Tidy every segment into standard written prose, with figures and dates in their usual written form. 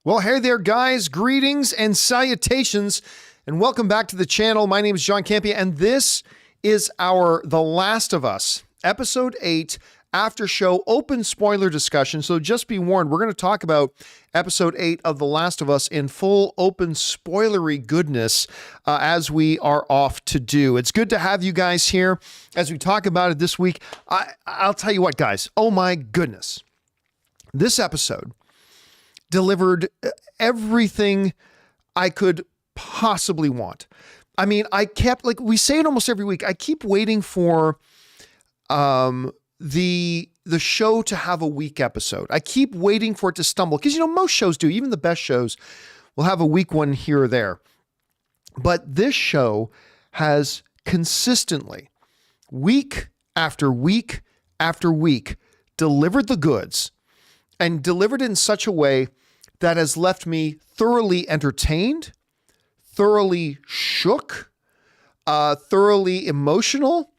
Well, hey there, guys. Greetings and salutations, and welcome back to the channel. My name is John Campea, and this is our The Last of Us, Episode 8, Aftershow open spoiler discussion. So just be warned, we're going to talk about Episode 8 of The Last of Us in full open spoilery goodness as we are off to do. It's good to have you guys here as we talk about it this week. I'll tell you what, guys. Oh, my goodness. This episode delivered everything I could possibly want. I mean, I kept, like we say it almost every week, I keep waiting for the show to have a week episode. I keep waiting for it to stumble because, most shows do. Even the best shows will have a week one here or there. But this show has consistently, week after week after week, delivered the goods and delivered in such a way that has left me thoroughly entertained, thoroughly shook, thoroughly emotional,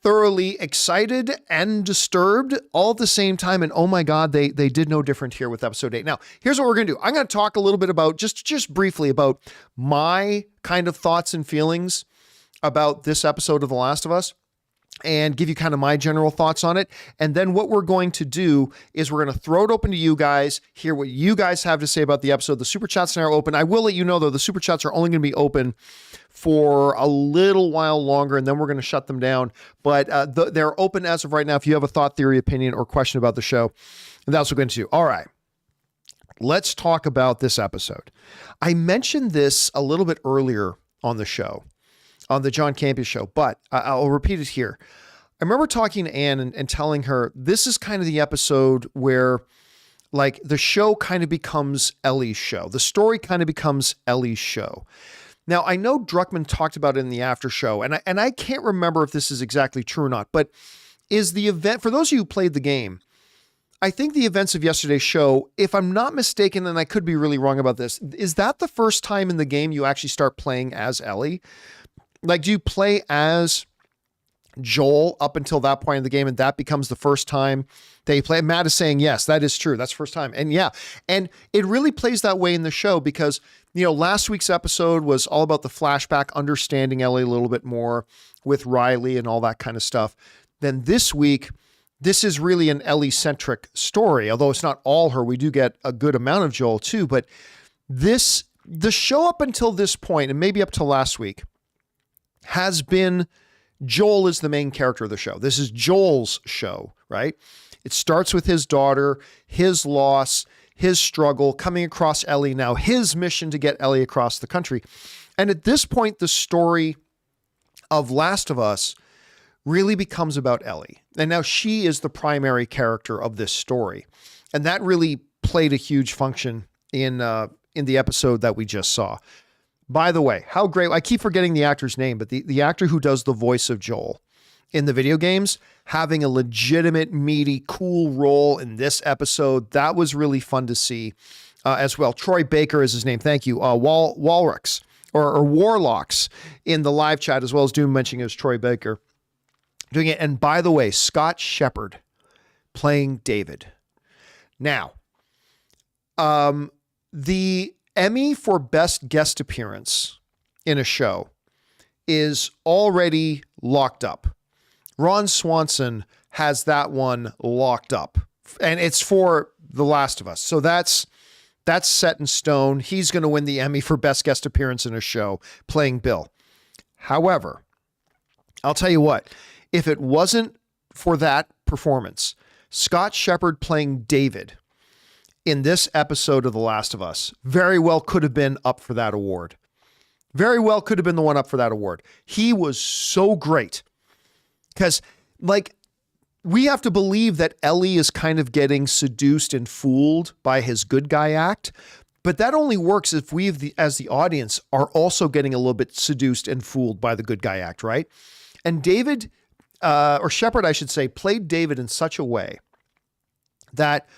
thoroughly excited and disturbed all at the same time. And oh my God, they did no different here with episode 8. Now, here's what we're going to do. I'm going to talk a little bit about, just briefly, about my kind of thoughts and feelings about this episode of The Last of Us, and give you kind of my general thoughts on it. And then what we're going to do is we're going to throw it open to you guys, hear what you guys have to say about the episode. The super chats are open. I will let you know, though, the super chats are only going to be open for a little while longer, and then we're going to shut them down. But they're open as of right now if you have a thought, theory, opinion, or question about the show. And that's what we're going to do. All right. Let's talk about this episode. I mentioned this a little bit earlier on the show, on the John Campea show, but I'll repeat it here. I remember talking to Anne and telling her this is kind of the episode where, like, the show kind of becomes Ellie's show. The story kind of becomes Ellie's show. Now, I know Druckmann talked about it in the after show, and I can't remember if this is exactly true or not, but is the event, for those of you who played the game, I think the events of yesterday's show, if I'm not mistaken, and I could be really wrong about this, is that the first time in the game you actually start playing as Ellie? Like, do you play as Joel up until that point in the game, and that becomes the first time they play? Matt is saying, yes, that is true. That's the first time. And yeah, and it really plays that way in the show because, last week's episode was all about the flashback, understanding Ellie a little bit more with Riley and all that kind of stuff. Then this week, this is really an Ellie-centric story, although it's not all her. We do get a good amount of Joel too, but the show up until this point, and maybe up to last week, has been Joel is the main character of the show. This is Joel's show, right? It starts with his daughter, his loss, his struggle, coming across Ellie, now his mission to get Ellie across the country. And at this point, the story of Last of Us really becomes about Ellie. And now she is the primary character of this story. And that really played a huge function in the episode that we just saw. By the way, how great, I keep forgetting the actor's name, but the actor who does the voice of Joel in the video games, having a legitimate, meaty, cool role in this episode, that was really fun to see as well. Troy Baker is his name. Thank you. Walrux or Warlocks in the live chat, as well as Doom mentioning it was Troy Baker doing it. And by the way, Scott Shepherd playing David. Now, the Emmy for Best Guest Appearance in a show is already locked up. Ron Swanson has that one locked up, and it's for The Last of Us. So that's set in stone. He's going to win the Emmy for Best Guest Appearance in a show playing Bill. However, I'll tell you what, if it wasn't for that performance, Scott Shepherd playing David in this episode of The Last of Us very well could have been up for that award. Very well could have been the one up for that award. He was so great because, like, we have to believe that Ellie is kind of getting seduced and fooled by his good guy act, but that only works if we, as the audience, are also getting a little bit seduced and fooled by the good guy act, right? And David, or Shepherd, I should say, played David in such a way that,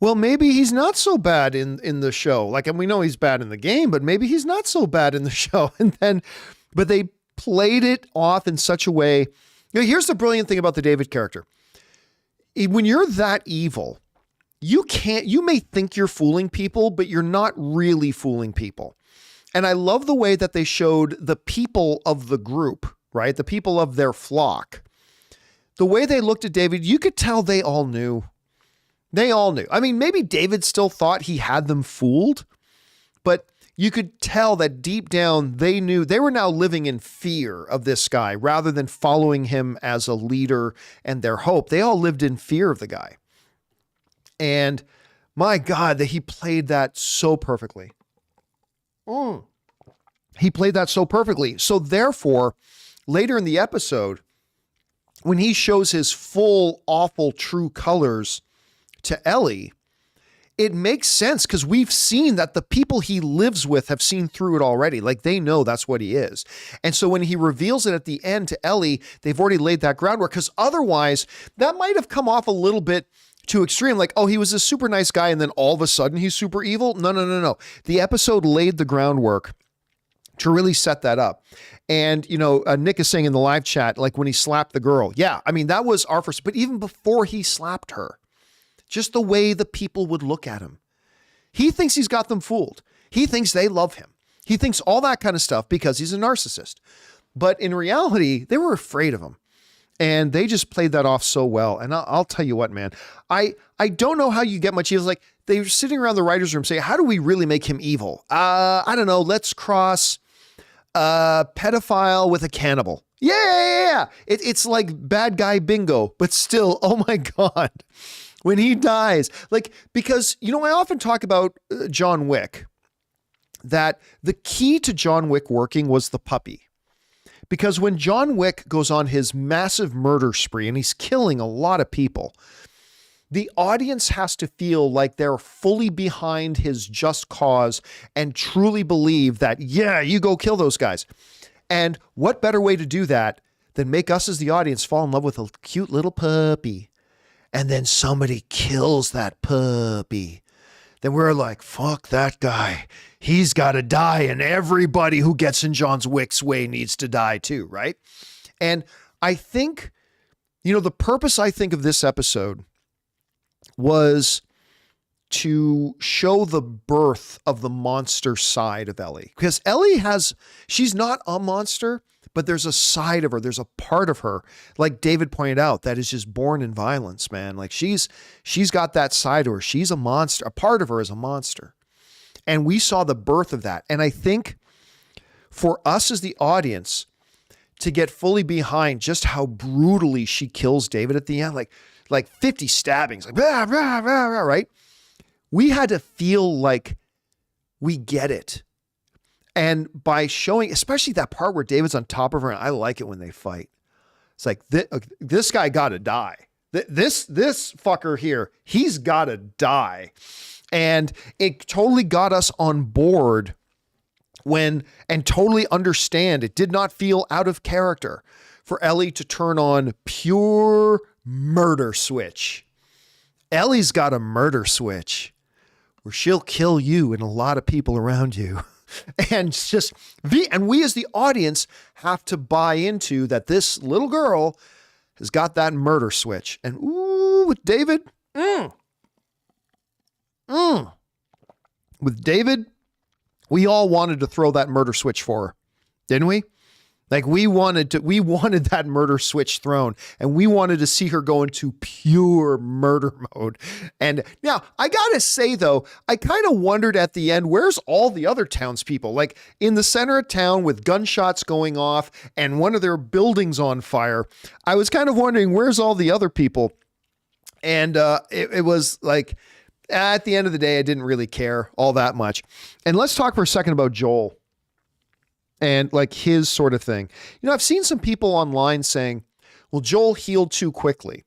well, maybe he's not so bad in the show. Like, and we know he's bad in the game, but maybe he's not so bad in the show. But they played it off in such a way. Here's the brilliant thing about the David character. When you're that evil, you may think you're fooling people, but you're not really fooling people. And I love the way that they showed the people of the group, right? The people of their flock. The way they looked at David, you could tell they all knew. They all knew. I mean, maybe David still thought he had them fooled, but you could tell that deep down they knew they were now living in fear of this guy rather than following him as a leader and their hope. They all lived in fear of the guy. And my God, that he played that so perfectly. He played that so perfectly. So therefore, later in the episode, when he shows his full, awful, true colors to Ellie, it makes sense because we've seen that the people he lives with have seen through it already. Like they know that's what he is. And so when he reveals it at the end to Ellie, they've already laid that groundwork, because otherwise that might have come off a little bit too extreme. Like, oh, he was a super nice guy and then all of a sudden he's super evil. No. The episode laid the groundwork to really set that up. And, Nick is saying in the live chat, like when he slapped the girl. Yeah, I mean, that was our first, but even before he slapped her, just the way the people would look at him. He thinks he's got them fooled. He thinks they love him. He thinks all that kind of stuff because he's a narcissist. But in reality, they were afraid of him. And they just played that off so well. And I'll tell you what, man, I don't know how you get much evil. Like they were sitting around the writer's room saying, how do we really make him evil? I don't know. Let's cross a pedophile with a cannibal. Yeah. It's like bad guy bingo, but still, oh my God. When he dies, like, because, I often talk about John Wick, that the key to John Wick working was the puppy. Because when John Wick goes on his massive murder spree and he's killing a lot of people, the audience has to feel like they're fully behind his just cause and truly believe that, yeah, you go kill those guys. And what better way to do that than make us as the audience fall in love with a cute little puppy? And then somebody kills that puppy. Then we're like, fuck that guy. He's got to die. And everybody who gets in John Wick's way needs to die too, right? And I think, the purpose, I think, of this episode was to show the birth of the monster side of Ellie. Because Ellie she's not a monster, but there's a side of her, there's a part of her, like David pointed out, that is just born in violence, man. Like she's got that side to her. She's a monster. A part of her is a monster. And we saw the birth of that. And I think for us as the audience to get fully behind just how brutally she kills David at the end, like 50 stabbings, like blah, blah, blah, blah, right? We had to feel like we get it. And by showing, especially that part where David's on top of her, and I like it when they fight. It's like, this guy got to die. This fucker here, he's got to die. And it totally got us on board and totally understand. It did not feel out of character for Ellie to turn on pure murder switch. Ellie's got a murder switch where she'll kill you and a lot of people around you. And we as the audience have to buy into that this little girl has got that murder switch. And with David, with David, we all wanted to throw that murder switch for her, didn't we? Like we wanted that murder switch thrown, and we wanted to see her go into pure murder mode. And now I gotta say though, I kind of wondered at the end, where's all the other townspeople? Like in the center of town with gunshots going off and one of their buildings on fire. I was kind of wondering, where's all the other people? And it was like, at the end of the day, I didn't really care all that much. And let's talk for a second about Joel. And like his sort of thing. I've seen some people online saying, well, Joel healed too quickly.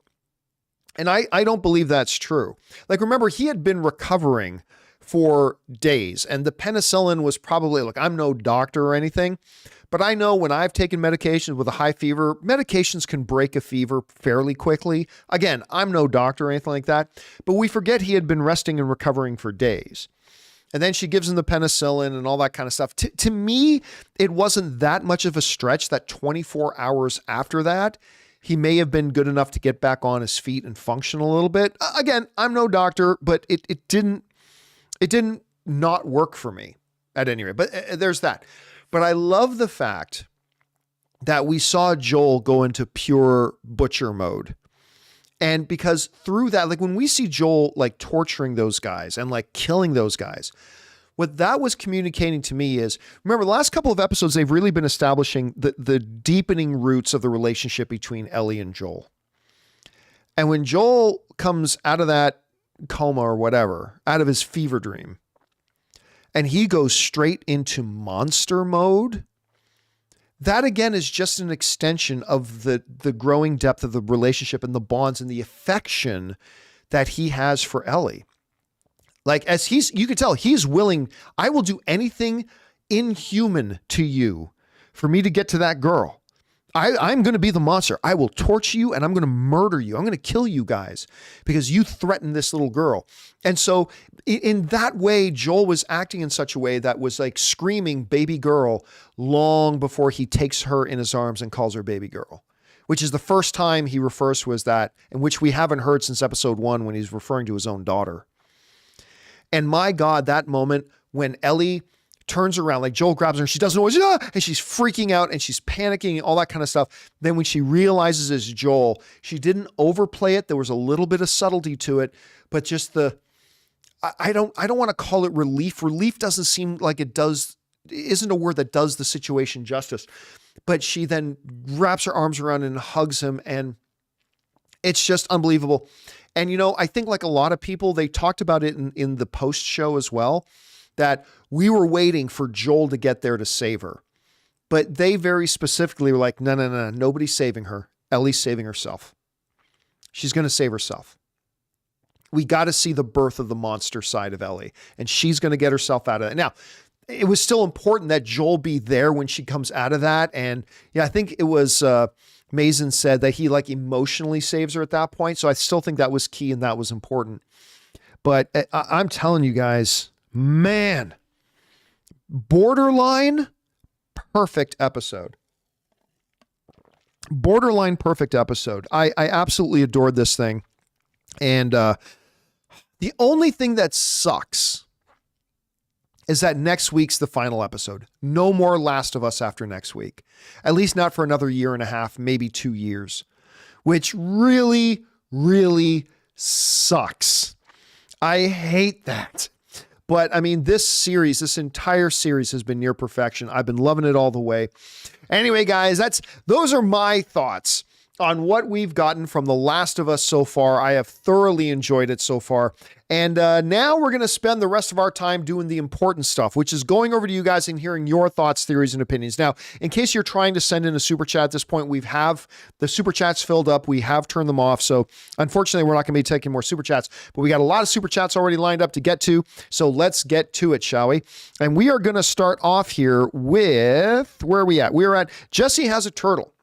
And I don't believe that's true. Like, remember, he had been recovering for days and the penicillin was probably, look, I'm no doctor or anything, but I know when I've taken medications with a high fever, medications can break a fever fairly quickly. Again, I'm no doctor or anything like that, but we forget he had been resting and recovering for days. And then she gives him the penicillin and all that kind of stuff. To me, it wasn't that much of a stretch that 24 hours after that, he may have been good enough to get back on his feet and function a little bit. Again, I'm no doctor, but it didn't not work for me at any rate. But there's that. But I love the fact that we saw Joel go into pure butcher mode. And because through that, like when we see Joel like torturing those guys and like killing those guys, what that was communicating to me is, remember the last couple of episodes, they've really been establishing the deepening roots of the relationship between Ellie and Joel. And when Joel comes out of that coma or whatever, out of his fever dream, and he goes straight into monster mode, that again is just an extension of the growing depth of the relationship and the bonds and the affection that he has for Ellie. Like you could tell he's willing, I will do anything inhuman to you for me to get to that girl. I'm going to be the monster. I will torture you and I'm going to murder you. I'm going to kill you guys because you threatened this little girl. And so in that way, Joel was acting in such a way that was like screaming baby girl long before he takes her in his arms and calls her baby girl, which is the first time he refers to as that, and which we haven't heard since episode 1 when he's referring to his own daughter. And my God, that moment when Ellie turns around, like Joel grabs her and she doesn't know what, and she's freaking out and she's panicking, all that kind of stuff. Then when she realizes it's Joel, she didn't overplay it. There was a little bit of subtlety to it, but just I don't want to call it relief. Relief doesn't seem like isn't a word that does the situation justice, but she then wraps her arms around and hugs him, and it's just unbelievable. And, I think like a lot of people, they talked about it in the post show as well, that we were waiting for Joel to get there to save her. But they very specifically were like, no, nobody's saving her. Ellie's saving herself. She's going to save herself. We got to see the birth of the monster side of Ellie, and she's going to get herself out of it. Now, it was still important that Joel be there when she comes out of that. And yeah, I think it was, Mason said that he like emotionally saves her at that point. So I still think that was key and that was important. But I'm telling you guys, man, borderline perfect episode. Borderline perfect episode. I absolutely adored this thing. And the only thing that sucks is that next week's the final episode. No more Last of Us after next week. At least not for another 1.5 years, maybe 2 years, which really, really sucks. I hate that. But I mean, this entire series has been near perfection. I've been loving it all the way. Anyway, guys, those are my thoughts on what we've gotten from The Last of Us so far. I have thoroughly enjoyed it so far. And now we're going to spend the rest of our time doing the important stuff, which is going over to you guys and hearing your thoughts, theories, and opinions. Now, in case you're trying to send in a super chat at this point, the super chats filled up. We have turned them off. So unfortunately, we're not going to be taking more super chats, but we got a lot of super chats already lined up to get to. So let's get to it, shall we? And we are going to start off here with, where are we at? We're at Jesse Has a Turtle.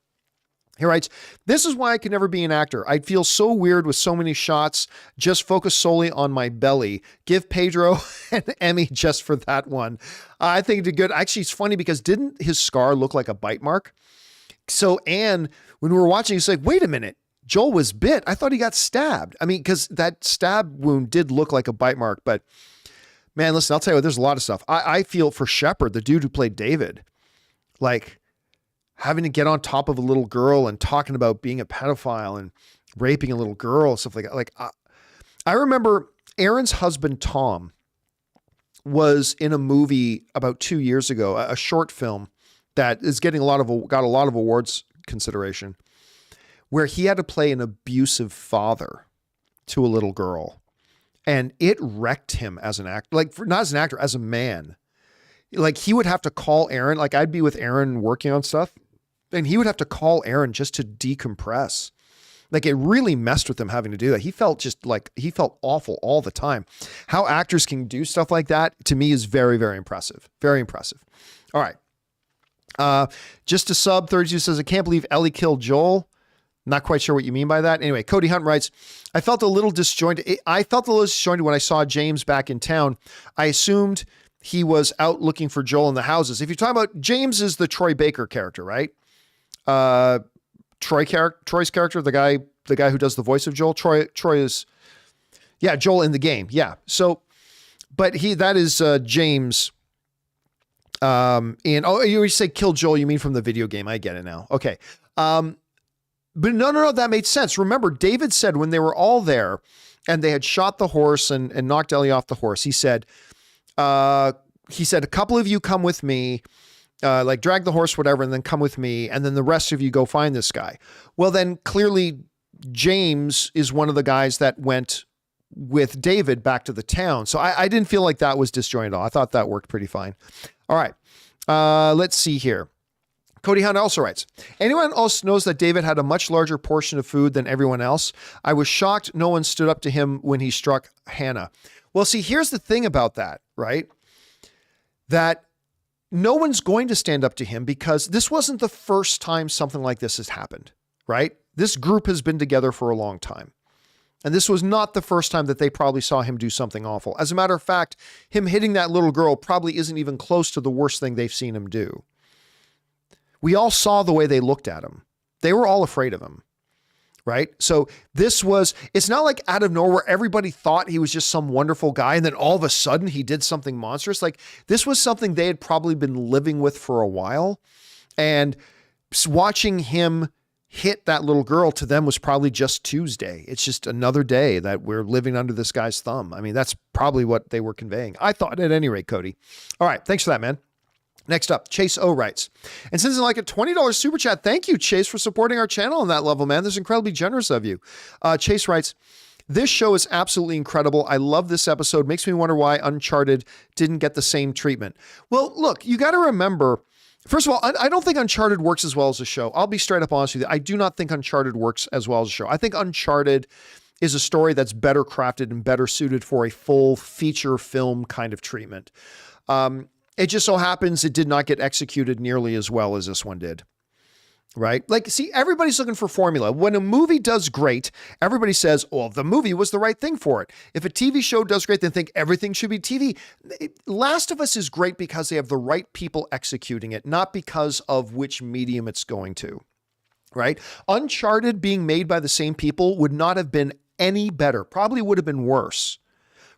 He writes, this is why I could never be an actor. I'd feel so weird with so many shots, just focus solely on my belly. Give Pedro an Emmy just for that one. I think it did good. Actually, it's funny because didn't his scar look like a bite mark? So Anne, when we were watching, he's like, wait a minute, Joel was bit. I thought he got stabbed. I mean, because that stab wound did look like a bite mark, but man, listen, I'll tell you what, there's a lot of stuff. I feel for Shepard, the dude who played David, like, having to get on top of a little girl and talking about being a pedophile and raping a little girl, stuff like that. Like, I remember Aaron's husband, Tom, was in a movie about 2 years ago, a short film that is got a lot of awards consideration, where he had to play an abusive father to a little girl. And it wrecked him as an actor, like not as an actor, as a man. Like he would have to call Aaron, like I'd be with Aaron working on stuff, and he would have to call Aaron just to decompress. Like it really messed with him having to do that. He felt awful all the time. How actors can do stuff like that to me is very, very impressive. Very impressive. All right. Just a sub 32 says, I can't believe Ellie killed Joel. Not quite sure what you mean by that. Anyway, Cody Hunt writes, I felt a little disjointed when I saw James back in town. I assumed he was out looking for Joel in the houses. If you're talking about James is the Troy Baker character, right? Troy's character, the guy who does the voice of Joel. Troy is, yeah, Joel in the game. Yeah. So, but that is James. You say kill Joel, you mean from the video game. I get it now. Okay. But no, that made sense. Remember, David said when they were all there and they had shot the horse and knocked Ellie off the horse, he said, a couple of you come with me, like drag the horse, whatever, and then come with me. And then the rest of you go find this guy. Well, then clearly James is one of the guys that went with David back to the town. So I didn't feel like that was disjointed at all. I thought that worked pretty fine. All right. Let's see here. Cody Hunt also writes, anyone else knows that David had a much larger portion of food than everyone else? I was shocked no one stood up to him when he struck Hannah. Well, see, here's the thing about that, right? That no one's going to stand up to him because this wasn't the first time something like this has happened, right? This group has been together for a long time. And this was not the first time that they probably saw him do something awful. As a matter of fact, him hitting that little girl probably isn't even close to the worst thing they've seen him do. We all saw the way they looked at him. They were all afraid of him, right? So it's not like out of nowhere, everybody thought he was just some wonderful guy. And then all of a sudden he did something monstrous. Like this was something they had probably been living with for a while. And watching him hit that little girl to them was probably just Tuesday. It's just another day that we're living under this guy's thumb. I mean, that's probably what they were conveying. I thought at any rate, Cody. All right. Thanks for that, man. Next up, Chase O writes, and since it's like a $20 super chat, thank you, Chase, for supporting our channel on that level, man. This is incredibly generous of you. Chase writes, this show is absolutely incredible. I love this episode. Makes me wonder why Uncharted didn't get the same treatment. Well, look, you got to remember, first of all, I don't think Uncharted works as well as a show. I'll be straight up honest with you. I do not think Uncharted works as well as a show. I think Uncharted is a story that's better crafted and better suited for a full feature film kind of treatment. It just so happens it did not get executed nearly as well as this one did, right? Like, see, everybody's looking for formula. When a movie does great, everybody says, oh, the movie was the right thing for it. If a TV show does great, then think everything should be TV. Last of Us is great because they have the right people executing it, not because of which medium it's going to, right? Uncharted being made by the same people would not have been any better. Probably would have been worse.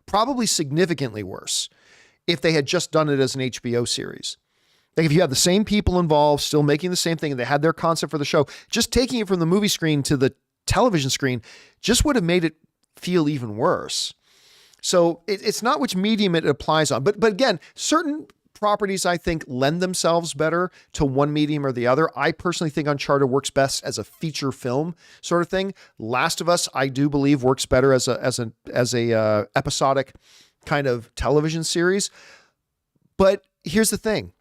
Probably significantly worse if they had just done it as an HBO series. Like if you had the same people involved, still making the same thing, and they had their concept for the show, just taking it from the movie screen to the television screen just would have made it feel even worse. So it's not which medium it applies on. But again, certain properties, I think, lend themselves better to one medium or the other. I personally think Uncharted works best as a feature film sort of thing. Last of Us, I do believe, works better as a episodic kind of television series. But here's the thing.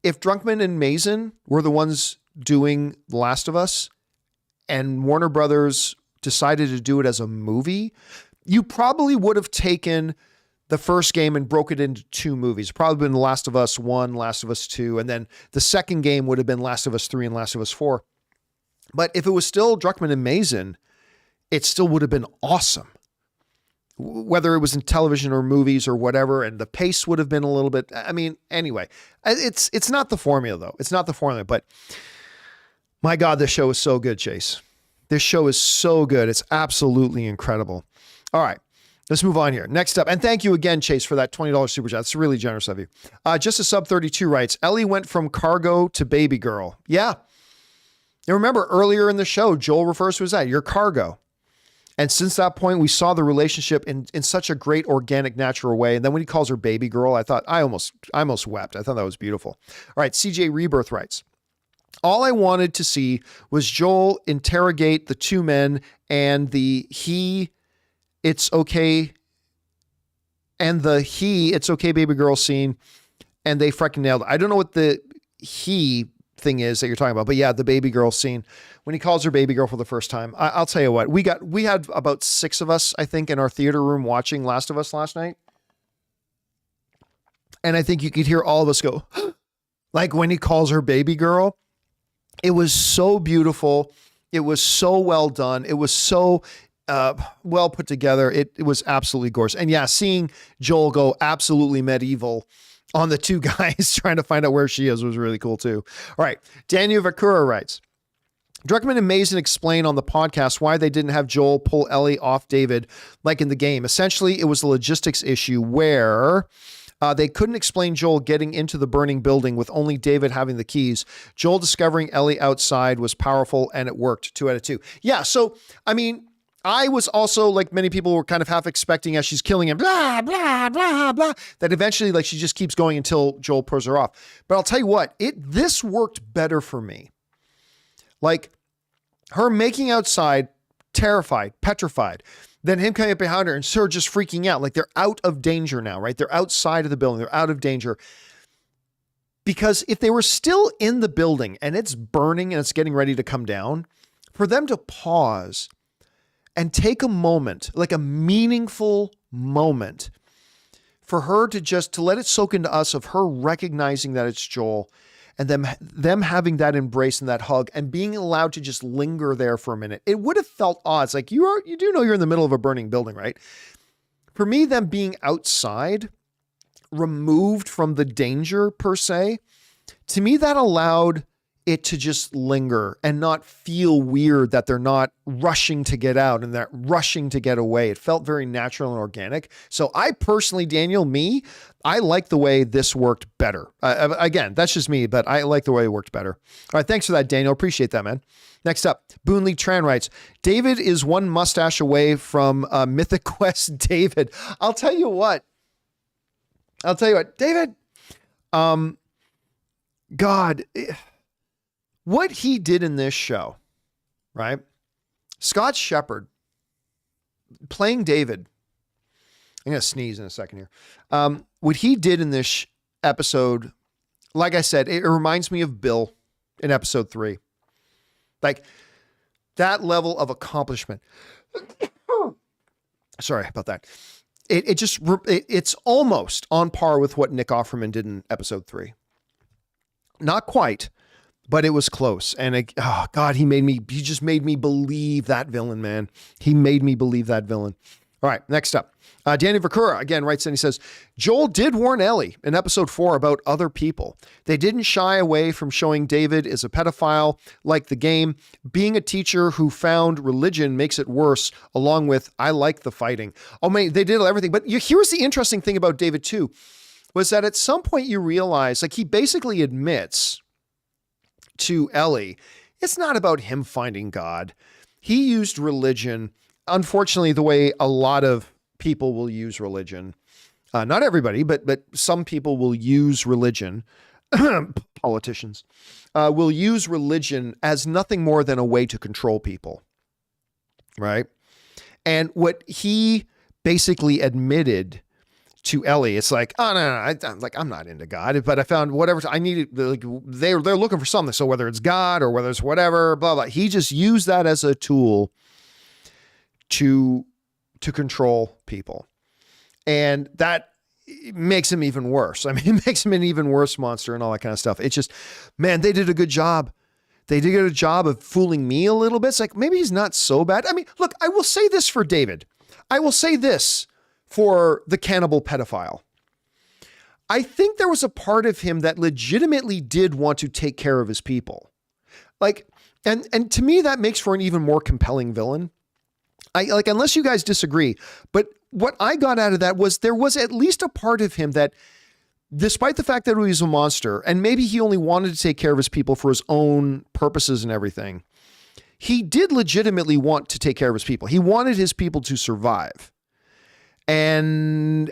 If Drunkman and Mason were the ones doing The Last of Us and Warner Brothers decided to do it as a movie, you probably would have taken the first game and broke it into two movies. Probably been The Last of Us 1, Last of Us 2, and then the second game would have been Last of Us 3 and Last of Us 4. But if it was still Druckmann and Mason, it still would have been awesome. Whether it was in television or movies or whatever, and the pace would have been a little bit, I mean, anyway, it's not the formula though. It's not the formula, but my God, this show is so good, Chase. This show is so good. It's absolutely incredible. All right, let's move on here. Next up, and thank you again, Chase, for that $20 super chat. It's really generous of you. Just a sub 32 writes, Ellie went from cargo to baby girl. Yeah. And remember earlier in the show, Joel refers to as that, your cargo. And since that point, we saw the relationship in such a great, organic, natural way. And then when he calls her baby girl, I almost wept. I thought that was beautiful. All right. CJ Rebirth writes, all I wanted to see was Joel interrogate the two men and it's okay baby girl scene. And they freaking nailed it. I don't know what the he thing is that you're talking about, but yeah, the baby girl scene when he calls her baby girl for the first time. I'll tell you what, we had about 6 of us, I think, in our theater room watching Last of Us last night. And I think you could hear all of us go, like when he calls her baby girl. It was so beautiful. It was so well done. It was so well put together. It was absolutely gorgeous. And yeah, seeing Joel go absolutely medieval on the two guys trying to find out where she is was really cool too. All right. Daniel Vakura writes, Druckmann and Mason explain on the podcast why they didn't have Joel pull Ellie off David like in the game. Essentially, it was a logistics issue where they couldn't explain Joel getting into the burning building with only David having the keys. Joel discovering Ellie outside was powerful, and it worked. 2 out of 2. Yeah, so, I mean, I was also, like many people, were kind of half expecting as she's killing him, blah, blah, blah, blah, that eventually, like, she just keeps going until Joel pulls her off. But I'll tell you what, this worked better for me. Like, her making outside, terrified, petrified, then him coming up behind her and her just freaking out. Like, they're out of danger now, right? They're outside of the building. They're out of danger. Because if they were still in the building and it's burning and it's getting ready to come down, for them to pause and take a moment, like a meaningful moment, for her to let it soak into us of her recognizing that it's Joel, and them having that embrace and that hug and being allowed to just linger there for a minute. It would have felt odd. It's like, you do know you're in the middle of a burning building, right? For me, them being outside, removed from the danger per se, to me, that allowed it to just linger and not feel weird that they're not rushing to get out and they're rushing to get away. It felt very natural and organic. So I personally, Daniel, I like the way this worked better. Again, that's just me, but I like the way it worked better. All right. Thanks for that, Daniel. Appreciate that, man. Next up, Boone Lee Tran writes, David is one mustache away from Mythic Quest David. I'll tell you what, David, God, what he did in this show, right? Scott Shepherd playing David. I'm going to sneeze in a second here. What he did in this episode, like I said, it reminds me of Bill in episode 3. Like that level of accomplishment. Sorry about that. It's almost on par with what Nick Offerman did in episode 3. Not quite, but it was close. And God, he just made me believe that villain, man. He made me believe that villain. All right, next up. Danny Vercura again writes in, he says, Joel did warn Ellie in episode 4 about other people. They didn't shy away from showing David is a pedophile like the game. Being a teacher who found religion makes it worse, along with, I like the fighting. Oh man, they did everything. But here's the interesting thing about David too, was that at some point you realize, like, he basically admits to Ellie, it's not about him finding God. He used religion, unfortunately, the way a lot of people will use religion. Not everybody, but some people will use religion. Politicians will use religion as nothing more than a way to control people. Right. And what he basically admitted to Ellie, it's like, oh no, I'm not into God, but I found whatever I needed. Like, they're looking for something. So whether it's God or whether it's whatever, blah, blah, he just used that as a tool to control people. And that makes him even worse. I mean, it makes him an even worse monster and all that kind of stuff. It's just, man, they did a good job. They did a good job of fooling me a little bit. It's like, maybe he's not so bad. I mean, look, I will say this for David. I will say this for the cannibal pedophile. I think there was a part of him that legitimately did want to take care of his people. Like, and to me, that makes for an even more compelling villain. Unless you guys disagree, but what I got out of that was there was at least a part of him that, despite the fact that he was a monster, and maybe he only wanted to take care of his people for his own purposes and everything, he did legitimately want to take care of his people. He wanted his people to survive. And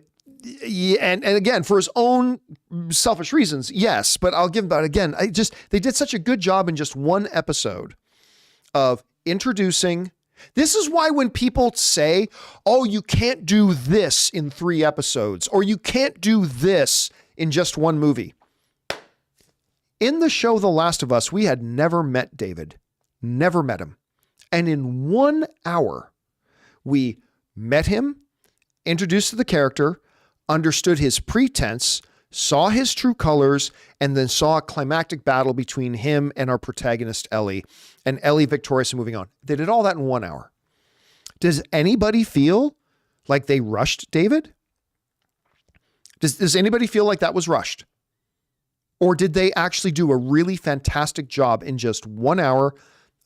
again, for his own selfish reasons, yes, but I'll give him that again. They did such a good job in just one episode of introducing. This is why when people say, oh, you can't do this in 3 episodes, or you can't do this in just one movie. In the show The Last of Us, we had never met David, never met him. And in 1 hour, we met him, introduced to the character, understood his pretense, saw his true colors, and then saw a climactic battle between him and our protagonist, Ellie, and Ellie victorious and moving on. They did all that in 1 hour. Does anybody feel like they rushed David? Does anybody feel like that was rushed? Or did they actually do a really fantastic job in just 1 hour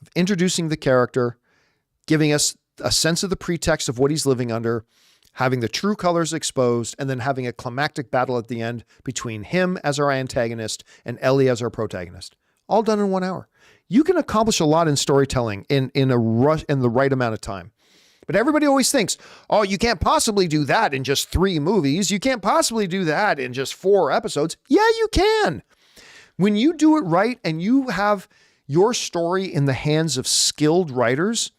of introducing the character, giving us a sense of the pretext of what he's living under, having the true colors exposed, and then having a climactic battle at the end between him as our antagonist and Ellie as our protagonist. All done in 1 hour. You can accomplish a lot in storytelling in the right amount of time. But everybody always thinks, oh, you can't possibly do that in just 3 movies. You can't possibly do that in just 4 episodes. Yeah, you can. When you do it right and you have your story in the hands of skilled writers,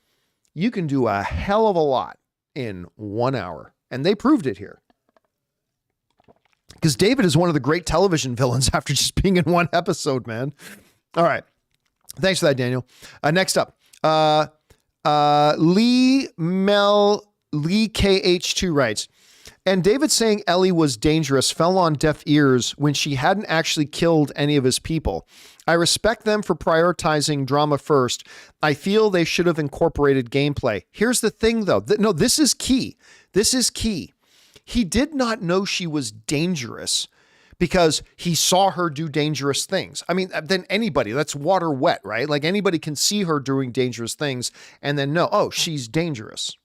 you can do a hell of a lot in 1 hour. And they proved it here. Because David is one of the great television villains after just being in 1 episode, man. All right. Thanks for that, Daniel. Next up, Lee KH2 writes, and David saying Ellie was dangerous fell on deaf ears when she hadn't actually killed any of his people. I respect them for prioritizing drama first. I feel they should have incorporated gameplay. Here's the thing, though. No, this is key. This is key. He did not know she was dangerous because he saw her do dangerous things. I mean, then anybody, that's water wet, right? Like anybody can see her doing dangerous things and then know, oh, she's dangerous.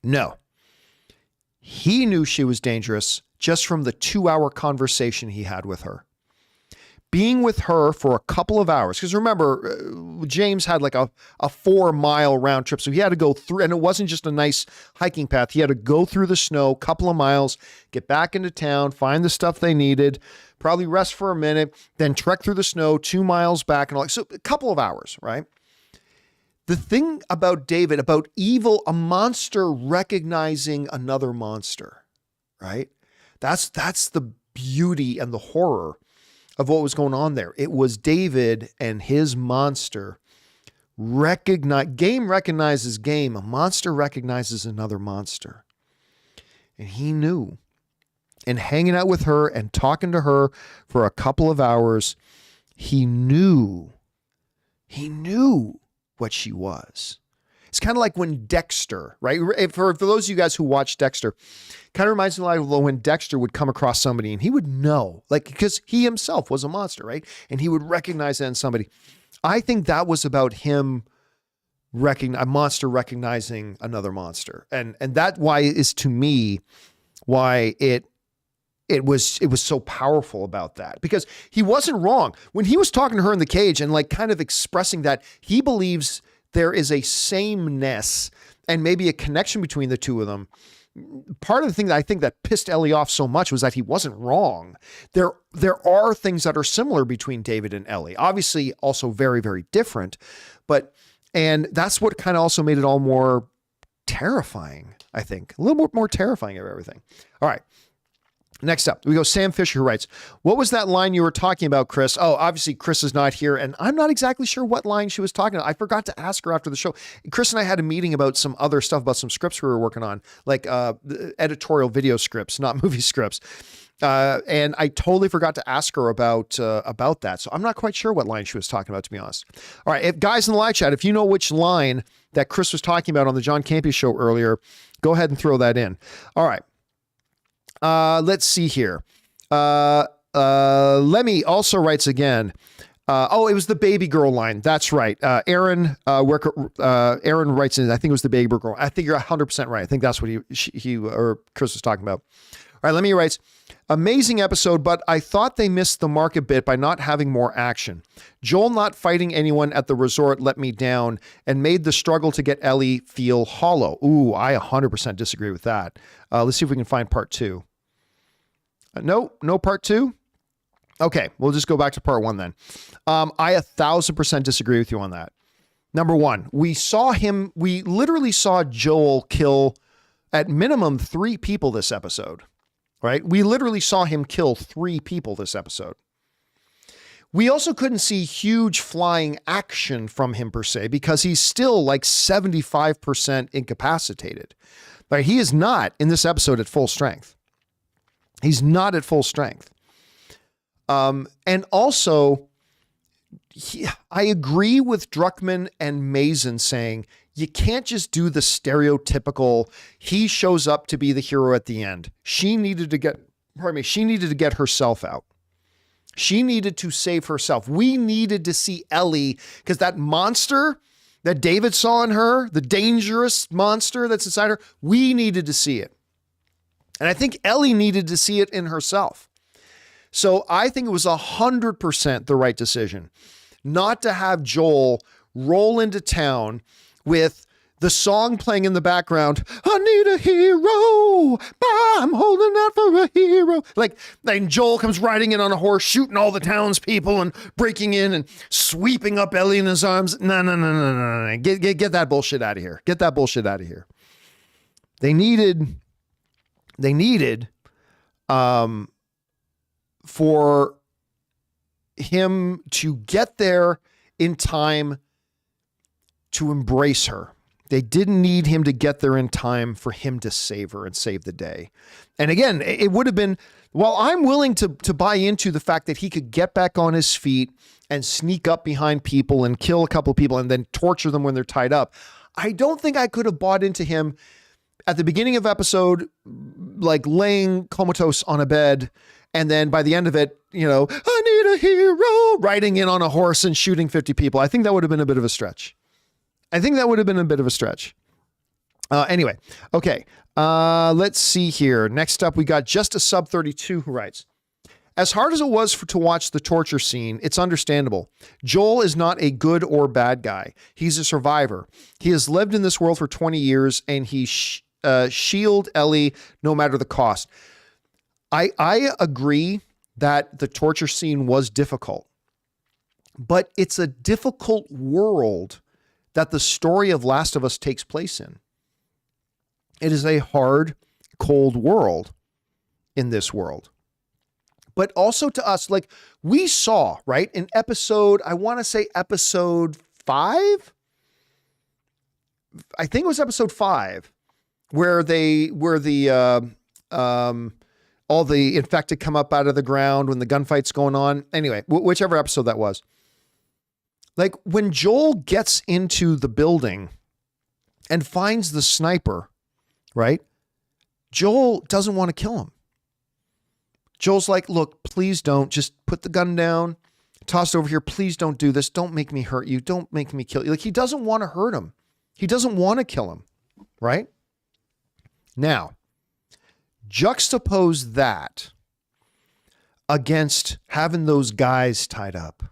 No. He knew she was dangerous just from the 2-hour conversation he had with her. Being with her for a couple of hours, because remember, James had like a 4-mile round trip, so he had to go through, and it wasn't just a nice hiking path. He had to go through the snow, a couple of miles, get back into town, find the stuff they needed, probably rest for a minute, then trek through the snow 2 miles back, and all. So a couple of hours, right? The thing about David, about evil, a monster recognizing another monster, right? That's the beauty and the horror of what was going on there. It was David and his monster game recognizes game. A monster recognizes another monster. And he knew. And hanging out with her and talking to her for a couple of hours, he knew what she was. It's kind of like when Dexter, right? For those of you guys who watch Dexter, kind of reminds me of when Dexter would come across somebody and he would know, like, because he himself was a monster, right? And he would recognize that in somebody. I think that was about him a monster recognizing another monster. And that why is to me why it was so powerful about that, because he wasn't wrong when he was talking to her in the cage and like kind of expressing that he believes there is a sameness and maybe a connection between the two of them. Part of the thing that I think that pissed Ellie off so much was that he wasn't wrong. There are things that are similar between David and Ellie, obviously also very, very different, and that's what kind of also made it all more terrifying, I think, a little more terrifying of everything. All right. Next up, we go Sam Fisher, who writes, what was that line you were talking about, Chris? Oh, obviously Chris is not here, and I'm not exactly sure what line she was talking about. I forgot to ask her after the show. Chris and I had a meeting about some other stuff, about some scripts we were working on, like editorial video scripts, not movie scripts. And I totally forgot to ask her about that. So I'm not quite sure what line she was talking about, to be honest. All right, guys in the live chat, if you know which line that Chris was talking about on the John Campea show earlier, go ahead and throw that in. All right. Let's see here. Lemmy also writes again. It was the baby girl line. That's right. Aaron writes in, I think it was the baby girl. I think you're 100% right. I think that's what he or Chris was talking about. All right. Lemmy writes, amazing episode, but I thought they missed the mark a bit by not having more action. Joel not fighting anyone at the resort let me down and made the struggle to get Ellie feel hollow. Ooh, I 100% disagree with that. Let's see if we can find part 2. No part 2. Okay, we'll just go back to part 1 then. I 1,000% disagree with you on that. Number 1, we literally saw Joel kill at minimum 3 people this episode, right? We literally saw him kill 3 people this episode. We also couldn't see huge flying action from him per se, because he's still like 75% incapacitated. But he is not in this episode at full strength. He's not at full strength. And also, I agree with Druckmann and Mazin saying you can't just do the stereotypical, he shows up to be the hero at the end. She needed to get herself out. She needed to save herself. We needed to see Ellie, because that monster that David saw in her, the dangerous monster that's inside her, we needed to see it. And I think Ellie needed to see it in herself. So I think it was 100% the right decision not to have Joel roll into town with the song playing in the background. I need a hero. I'm holding out for a hero. Like, and Joel comes riding in on a horse, shooting all the townspeople and breaking in and sweeping up Ellie in his arms. No. Get that bullshit out of here. Get that bullshit out of here. They needed for him to get there in time to embrace her. They didn't need him to get there in time for him to save her and save the day. And again, it would have been, while I'm willing to buy into the fact that he could get back on his feet and sneak up behind people and kill a couple of people and then torture them when they're tied up, I don't think I could have bought into him at the beginning of episode, like laying comatose on a bed. And then by the end of it, I need a hero, riding in on a horse and shooting 50 people. I think that would have been a bit of a stretch. Anyway, okay. Let's see here. Next up, we got Just a Sub 32 who writes, as hard as it was to watch the torture scene, it's understandable. Joel is not a good or bad guy. He's a survivor. He has lived in this world for 20 years and he shield Ellie no matter the cost. I agree that the torture scene was difficult, but it's a difficult world that the story of Last of Us takes place in. It is a hard, cold world in this world. But also to us, like we saw, right, in episode, I want to say episode 5? I think it was episode 5, where all the infected come up out of the ground when the gunfight's going on. Anyway, whichever episode that was. Like when Joel gets into the building and finds the sniper, right? Joel doesn't want to kill him. Joel's like, look, please don't. Just put the gun down, toss it over here. Please don't do this. Don't make me hurt you. Don't make me kill you. Like he doesn't want to hurt him. He doesn't want to kill him, right? Now, juxtapose that against having those guys tied up.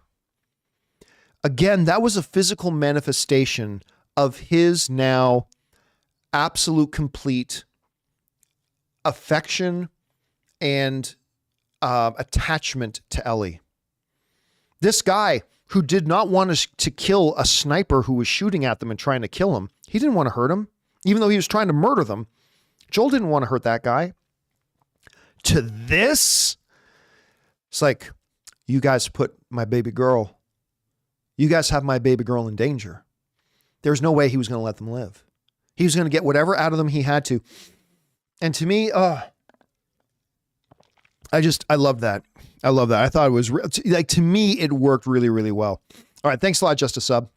Again, that was a physical manifestation of his now absolute complete affection and attachment to Ellie. This guy who did not want to kill a sniper who was shooting at them and trying to kill him, he didn't want to hurt him, even though he was trying to murder them. Joel didn't want to hurt that guy. To this, it's like, you guys put my baby girl, you guys have my baby girl in danger. There's no way he was going to let them live. He was going to get whatever out of them he had to. And to me, I love that. I love that. I thought it was like, to me, it worked really, really well. All right. Thanks a lot, Just a Sub.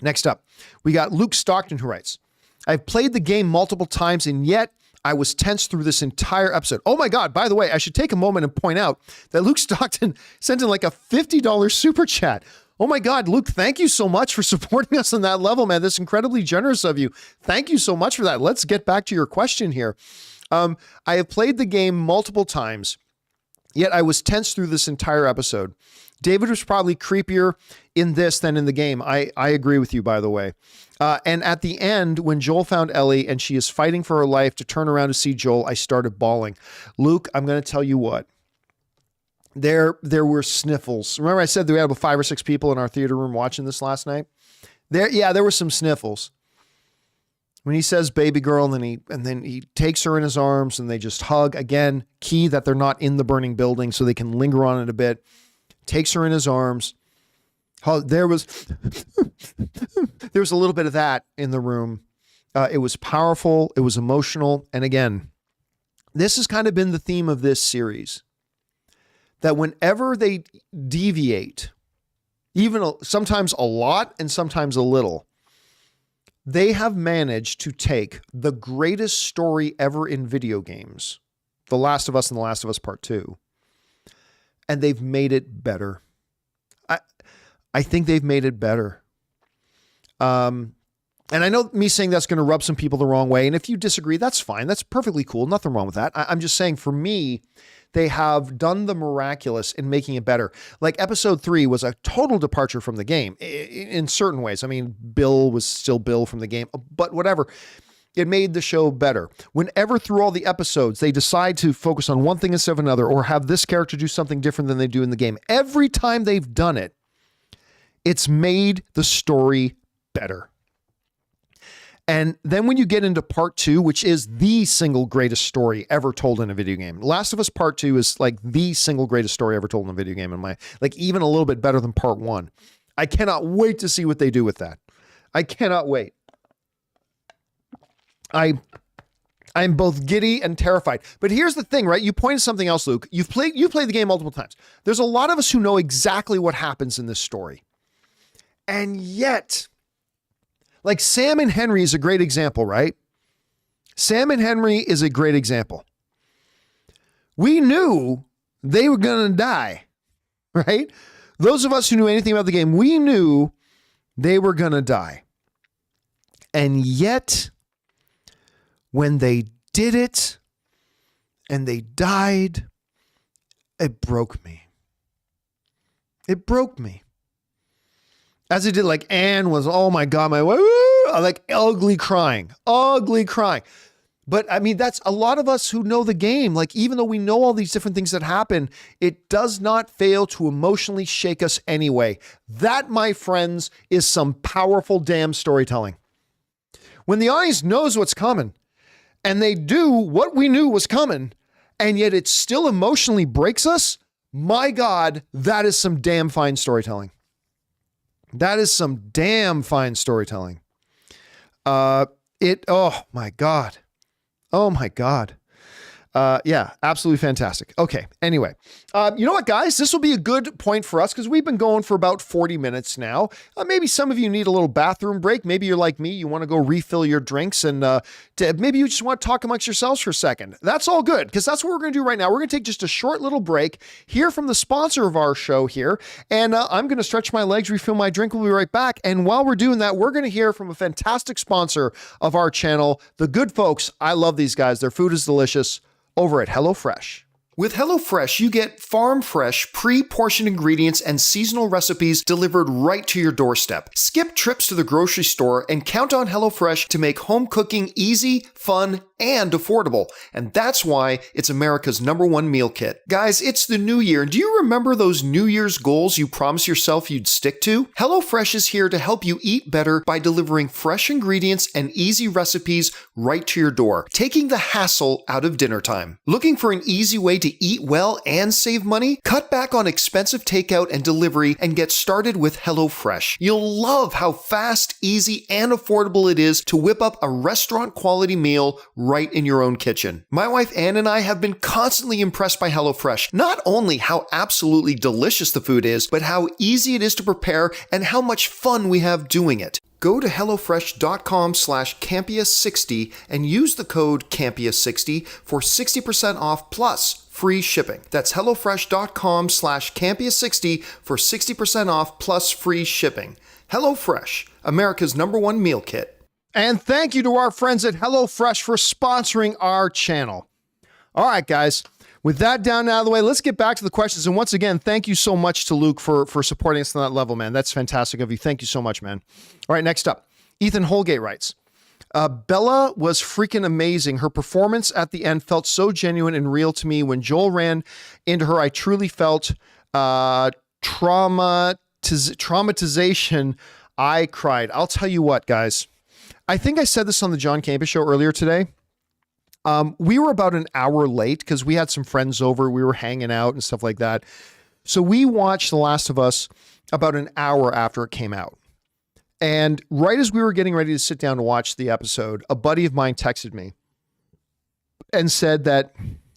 Next up, we got Luke Stockton who writes, I've played the game multiple times and yet I was tense through this entire episode. Oh my God. By the way, I should take a moment and point out that Luke Stockton sent in like a $50 super chat. Oh my God, Luke, thank you so much for supporting us on that level, man. That's incredibly generous of you. Thank you so much for that. Let's get back to your question here. I have played the game multiple times, yet I was tense through this entire episode. David was probably creepier in this than in the game. I agree with you, by the way. And at the end, when Joel found Ellie and she is fighting for her life to turn around to see Joel, I started bawling. Luke, I'm going to tell you what. There were sniffles. Remember I said that we had about 5 or 6 people in our theater room watching this last night? There were some sniffles. When he says baby girl and then he takes her in his arms and they just hug. Again, key that they're not in the burning building so they can linger on it a bit. Takes her in his arms. There was a little bit of that in the room. It was powerful. It was emotional. And again, this has kind of been the theme of this series. That whenever they deviate, even sometimes a lot and sometimes a little, they have managed to take the greatest story ever in video games, The Last of Us and The Last of Us Part 2, and they've made it better. I think they've made it better. And I know me saying that's going to rub some people the wrong way. And if you disagree, that's fine. That's perfectly cool. Nothing wrong with that. I'm just saying, for me, they have done the miraculous in making it better. Like episode 3 was a total departure from the game in certain ways. I mean, Bill was still Bill from the game, but whatever. It made the show better. Whenever through all the episodes, they decide to focus on one thing instead of another, or have this character do something different than they do in the game, every time they've done it, it's made the story better. And then when you get into part 2, which is the single greatest story ever told in a video game, Last of Us Part 2 is like the single greatest story ever told in a video game, like even a little bit better than part 1. I cannot wait to see what they do with that. I cannot wait. I'm both giddy and terrified. But here's the thing, right? You pointed something else, Luke. You've played the game multiple times. There's a lot of us who know exactly what happens in this story. And yet, like Sam and Henry is a great example, right? Sam and Henry is a great example. We knew they were going to die, right? Those of us who knew anything about the game, we knew they were going to die. And yet, when they did it and they died, it broke me. It broke me. As it did, like Anne was, oh my God, like ugly crying. But I mean, that's a lot of us who know the game. Like, even though we know all these different things that happen, it does not fail to emotionally shake us anyway. That, my friends, is some powerful damn storytelling. When the audience knows what's coming and they do what we knew was coming, and yet it still emotionally breaks us, my God, that is some damn fine storytelling. That is some damn fine storytelling. Oh my God. Oh my God. Yeah, absolutely fantastic. Okay. Anyway, you know what, guys, this will be a good point for us because we've been going for about 40 minutes now. Maybe some of you need a little bathroom break. Maybe you're like me. You want to go refill your drinks and maybe you just want to talk amongst yourselves for a second. That's all good because that's what we're going to do right now. We're going to take just a short little break, hear from the sponsor of our show here, and I'm going to stretch my legs, refill my drink. We'll be right back. And while we're doing that, we're going to hear from a fantastic sponsor of our channel, the good folks. I love these guys. Their food is delicious. Over at HelloFresh. With HelloFresh, you get farm-fresh, pre-portioned ingredients and seasonal recipes delivered right to your doorstep. Skip trips to the grocery store and count on HelloFresh to make home cooking easy, fun, and affordable. And that's why it's America's #1 meal kit. Guys, it's the new year. Do you remember those New Year's goals you promised yourself you'd stick to? HelloFresh is here to help you eat better by delivering fresh ingredients and easy recipes right to your door, taking the hassle out of dinner time. Looking for an easy way to eat well and save money? Cut back on expensive takeout and delivery and get started with HelloFresh. You'll love how fast, easy, and affordable it is to whip up a restaurant-quality meal right in your own kitchen. My wife Ann and I have been constantly impressed by HelloFresh. Not only how absolutely delicious the food is, but how easy it is to prepare and how much fun we have doing it. Go to HelloFresh.com/Campea60 and use the code Campea60 for 60% off plus free shipping. That's HelloFresh.com/Campea60 for 60% off plus free shipping. HelloFresh, America's #1 meal kit. And thank you to our friends at HelloFresh for sponsoring our channel. All right, guys. With that down out of the way, let's get back to the questions. And once again, thank you so much to Luke for supporting us on that level, man. That's fantastic of you. Thank you so much, man. All right, next up. Ethan Holgate writes, Bella was freaking amazing. Her performance at the end felt so genuine and real to me. When Joel ran into her, I truly felt traumatization. I cried. I'll tell you what, guys. I think I said this on the John Campea show earlier today. We were about an hour late because we had some friends over. We were hanging out and stuff like that. So we watched The Last of Us about an hour after it came out. And right as we were getting ready to sit down to watch the episode, a buddy of mine texted me and said that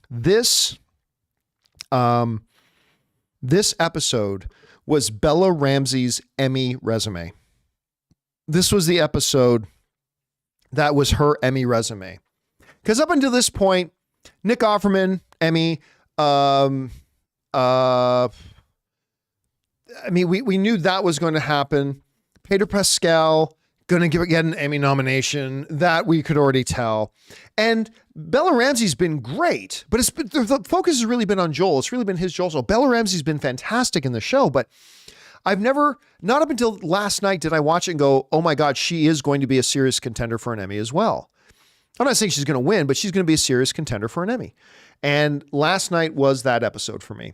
this episode was Bella Ramsey's Emmy resume. This was the episode that was her Emmy resume. Because up until this point, Nick Offerman, Emmy, I mean, we knew that was going to happen. Pedro Pascal going to get an Emmy nomination. That we could already tell. And Bella Ramsey's been great, but the focus has really been on Joel. It's really been his Joel. So Bella Ramsey's been fantastic in the show, but I've never, not up until last night, did I watch it and go, oh my God, she is going to be a serious contender for an Emmy as well. I'm not saying she's going to win, but she's going to be a serious contender for an Emmy. And last night was that episode for me.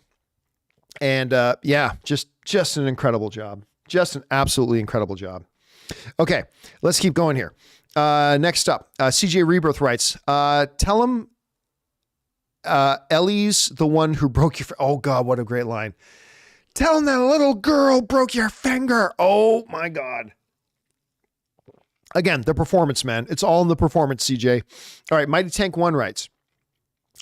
And yeah, just an incredible job. Just an absolutely incredible job. Okay, let's keep going here. Next up, CJ Rebirth writes, tell him Ellie's the one who broke your... Oh God, what a great line. Tell him that little girl broke your finger. Oh my God. Again, the performance, man. It's all in the performance, CJ. All right, Mighty Tank 1 writes,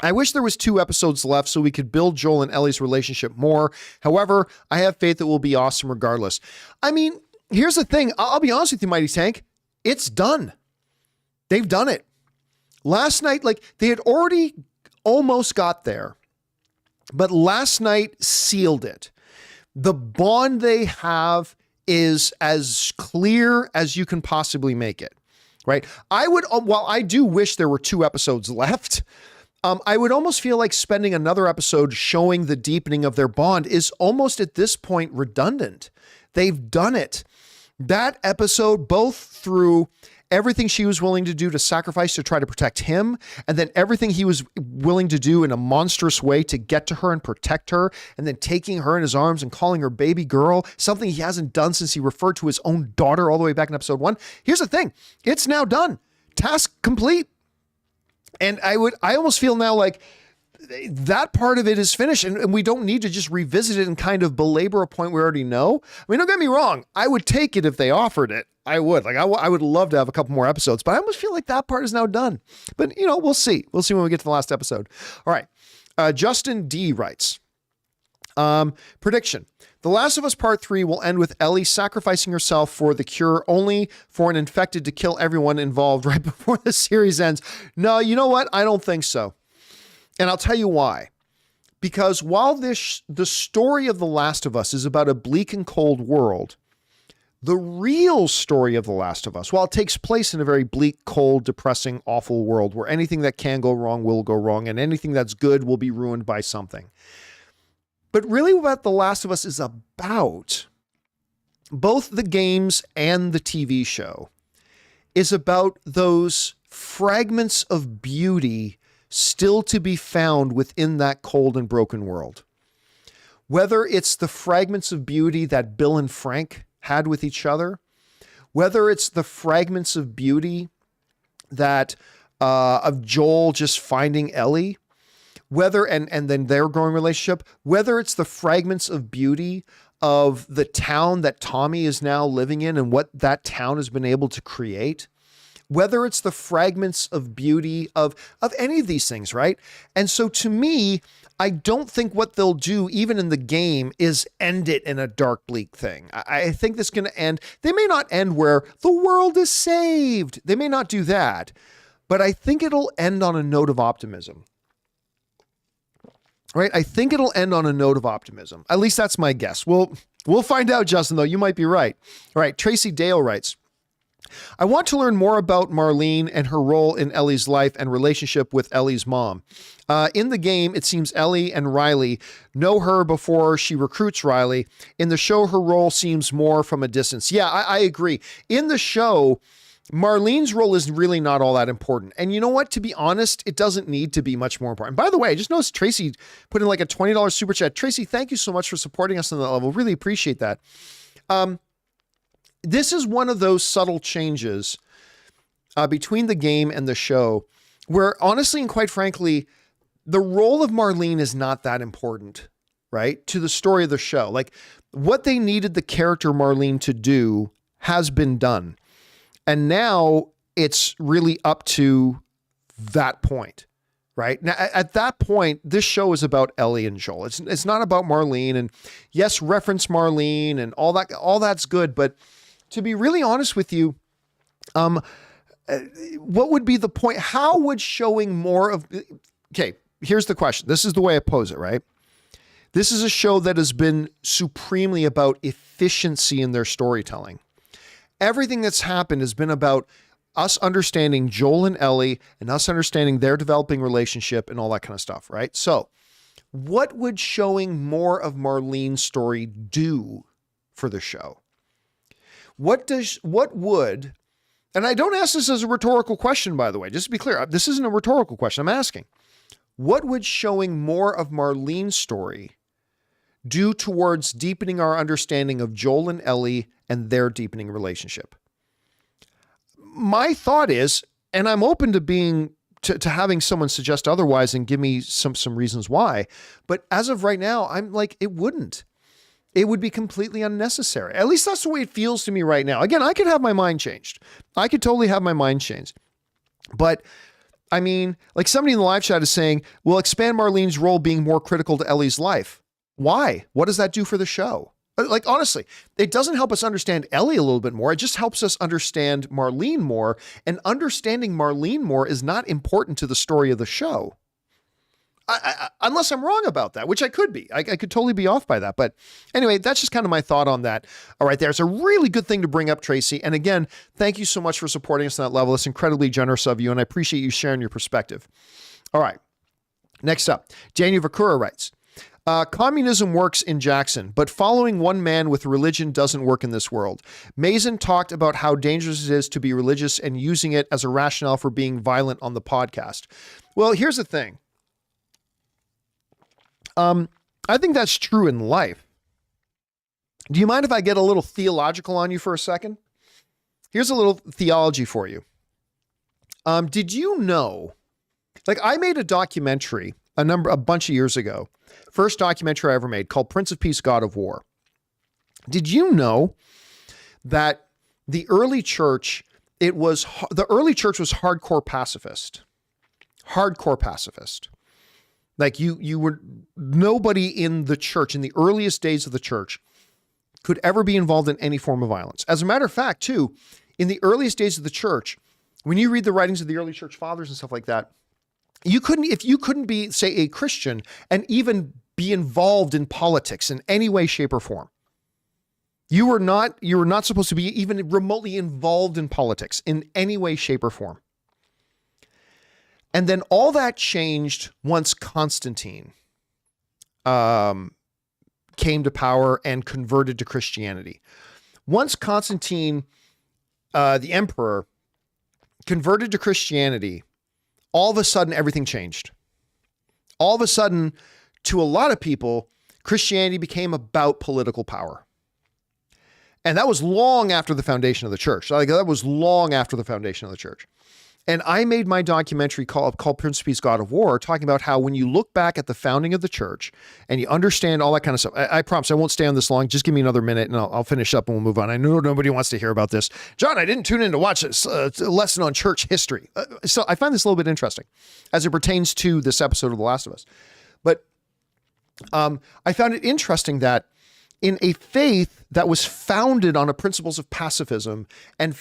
I wish there was 2 episodes left so we could build Joel and Ellie's relationship more. However, I have faith it will be awesome regardless. I mean, here's the thing. I'll be honest with you, Mighty Tank. It's done. They've done it. Last night, like they had already almost got there, but last night sealed it. The bond they have is as clear as you can possibly make it, right? While I do wish there were 2 episodes left, I would almost feel like spending another episode showing the deepening of their bond is almost at this point redundant. They've done it. That episode, both through everything she was willing to do to sacrifice to try to protect him, and then everything he was willing to do in a monstrous way to get to her and protect her, and then taking her in his arms and calling her baby girl, something he hasn't done since he referred to his own daughter all the way back in episode 1. Here's the thing. It's now done. Task complete. And I almost feel now like that part of it is finished, and we don't need to just revisit it and kind of belabor a point we already know. I mean, don't get me wrong. I would take it if they offered it. I would. Like, I would love to have a couple more episodes, but I almost feel like that part is now done. But, you know, we'll see. We'll see when we get to the last episode. All right. Justin D writes, prediction. The Last of Us Part 3 will end with Ellie sacrificing herself for the cure, only for an infected to kill everyone involved right before the series ends. No, you know what? I don't think so. And I'll tell you why. Because while the story of The Last of Us is about a bleak and cold world, the real story of The Last of Us, while it takes place in a very bleak, cold, depressing, awful world where anything that can go wrong will go wrong and anything that's good will be ruined by something. But really what The Last of Us is about, both the games and the TV show, is about those fragments of beauty still to be found within that cold and broken world. Whether it's the fragments of beauty that Bill and Frank had with each other, whether it's the fragments of beauty that of Joel just finding Ellie, whether and then their growing relationship, whether it's the fragments of beauty of the town that Tommy is now living in and what that town has been able to create, whether it's the fragments of beauty of any of these things, right? And so to me, I don't think what they'll do, even in the game, is end it in a dark, bleak thing. I think this is going to end. They may not end where the world is saved. They may not do that, but I think it'll end on a note of optimism. Right? I think it'll end on a note of optimism. At least that's my guess. We'll find out, Justin, though. You might be right. All right. Tracy Dale writes, I want to learn more about Marlene and her role in Ellie's life and relationship with Ellie's mom. In the game, it seems Ellie and Riley know her before she recruits Riley. In the show, her role seems more from a distance. Yeah, I agree. In the show, Marlene's role is really not all that important. And you know what? To be honest, it doesn't need to be much more important. By the way, I just noticed Tracy put in like a $20 super chat. Tracy, thank you so much for supporting us on that level. Really appreciate that. This is one of those subtle changes between the game and the show where honestly and quite frankly, the role of Marlene is not that important, right? To the story of the show. Like what they needed the character Marlene to do has been done. And now it's really up to that point, right? Now, at that point, this show is about Ellie and Joel. It's not about Marlene. And yes, reference Marlene and all that. All that's good. But to be really honest with you, what would be the point? How would showing more of... Okay, here's the question. This is the way I pose it, right? This is a show that has been supremely about efficiency in their storytelling. Everything that's happened has been about us understanding Joel and Ellie and us understanding their developing relationship and all that kind of stuff, right? So what would showing more of Marlene's story do for the show? What would, and I don't ask this as a rhetorical question, by the way, just to be clear, this isn't a rhetorical question. I'm asking, what would showing more of Marlene's story do towards deepening our understanding of Joel and Ellie and their deepening relationship? My thought is, and I'm open to having someone suggest otherwise and give me some reasons why, but as of right now, I'm like, it wouldn't. It would be completely unnecessary. At least that's the way it feels to me right now. Again, I could have my mind changed. I could totally have my mind changed. But I mean, like somebody in the live chat is saying, we'll expand Marlene's role being more critical to Ellie's life. Why? What does that do for the show? Like, honestly, it doesn't help us understand Ellie a little bit more. It just helps us understand Marlene more. And understanding Marlene more is not important to the story of the show. Unless I'm wrong about that, which I could be. I could totally be off by that. But anyway, that's just kind of my thought on that. All right, there. It's a really good thing to bring up, Tracy. And again, thank you so much for supporting us on that level. It's incredibly generous of you, and I appreciate you sharing your perspective. All right, next up, Daniel Vakura writes, communism works in Jackson, but following one man with religion doesn't work in this world. Mason talked about how dangerous it is to be religious and using it as a rationale for being violent on the podcast. Well, here's the thing. I think that's true in life. Do you mind if I get a little theological on you for a second? Here's a little theology for you. Did you know, like I made a documentary a bunch of years ago, first documentary I ever made called Prince of Peace, God of War. Did you know that the early church was hardcore pacifist? Hardcore pacifist. Like you were, nobody in the church, in the earliest days of the church, could ever be involved in any form of violence. As a matter of fact, too, in the earliest days of the church, when you read the writings of the early church fathers and stuff like that, if you couldn't be, say, a Christian and even be involved in politics in any way, shape, or form. You were not supposed to be even remotely involved in politics in any way, shape, or form. And then all that changed once Constantine came to power and converted to Christianity. Once Constantine, the emperor, converted to Christianity, all of a sudden everything changed. All of a sudden, to a lot of people, Christianity became about political power. And that was long after the foundation of the church. Like that was long after the foundation of the church. And I made my documentary called Prince of Peace, God of War, talking about how when you look back at the founding of the church and you understand all that kind of stuff, I promise I won't stay on this long. Just give me another minute and I'll finish up and we'll move on. I know nobody wants to hear about this. John, I didn't tune in to watch this lesson on church history. So I find this a little bit interesting as it pertains to this episode of The Last of Us. But I found it interesting that in a faith that was founded on the principles of pacifism and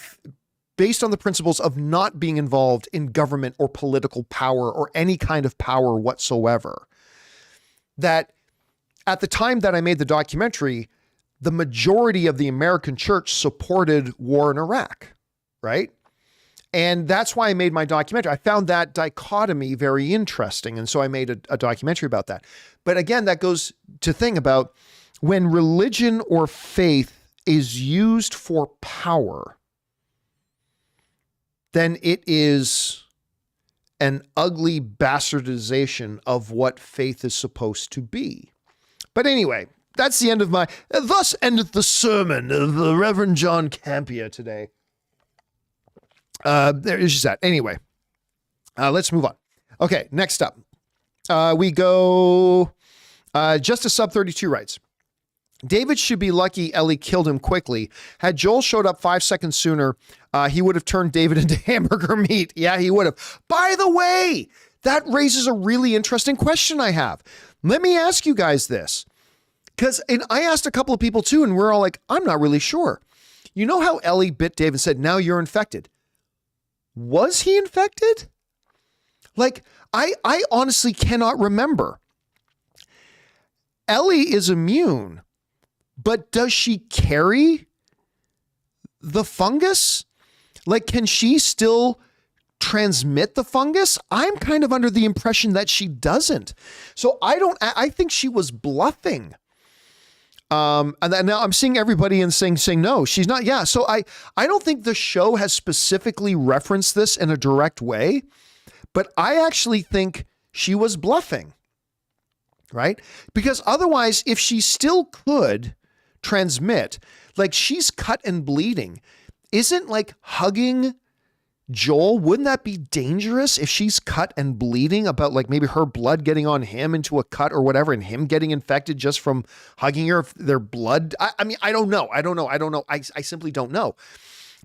based on the principles of not being involved in government or political power or any kind of power whatsoever, that at the time that I made the documentary, the majority of the American church supported war in Iraq, right? And that's why I made my documentary. I found that dichotomy very interesting. And so I made a documentary about that. But again, that goes to think about when religion or faith is used for power, then it is an ugly bastardization of what faith is supposed to be. But anyway, that's the end of thus endeth the sermon of the Reverend John Campea today. There is that. Anyway, let's move on. Okay, next up, we go, Justice Sub 32 writes, David should be lucky Ellie killed him quickly. Had Joel showed up 5 seconds sooner, he would have turned David into hamburger meat. Yeah, he would have. By the way, that raises a really interesting question I have. Let me ask you guys this. Because I asked a couple of people too, and we're all like, I'm not really sure. You know how Ellie bit David and said, now you're infected. Was he infected? Like, I honestly cannot remember. Ellie is immune, but does she carry the fungus? Like, can she still transmit the fungus? I'm kind of under the impression that she doesn't. So I think she was bluffing. And now I'm seeing everybody and saying no, she's not. Yeah. So I don't think the show has specifically referenced this in a direct way, but I actually think she was bluffing, right? Because otherwise, if she still could transmit, like, she's cut and bleeding, isn't like hugging Joel, wouldn't that be dangerous if she's cut and bleeding, about like maybe her blood getting on him into a cut or whatever, and him getting infected just from hugging her, their blood? I mean, I don't know. I simply don't know.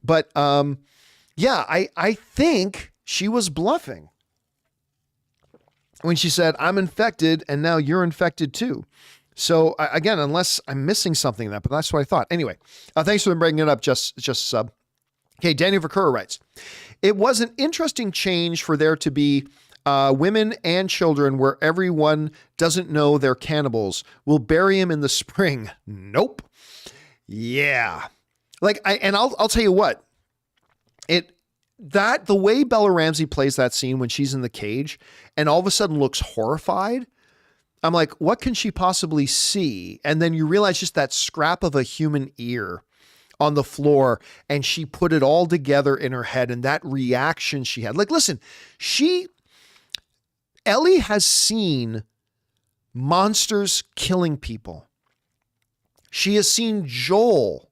But yeah, I think she was bluffing when she said, I'm infected and now you're infected too. So again, unless I'm missing something in that, but that's what I thought. Anyway, thanks for bringing it up, just sub. Okay, Daniel Vercura writes, it was an interesting change for there to be women and children where everyone doesn't know they're cannibals. We'll bury him in the spring. Nope. Yeah. Like, I'll tell you what, the way Bella Ramsey plays that scene when she's in the cage and all of a sudden looks horrified, I'm like, what can she possibly see? And then you realize just that scrap of a human ear on the floor, and she put it all together in her head, and that reaction she had. Like, listen, Ellie has seen monsters killing people. She has seen Joel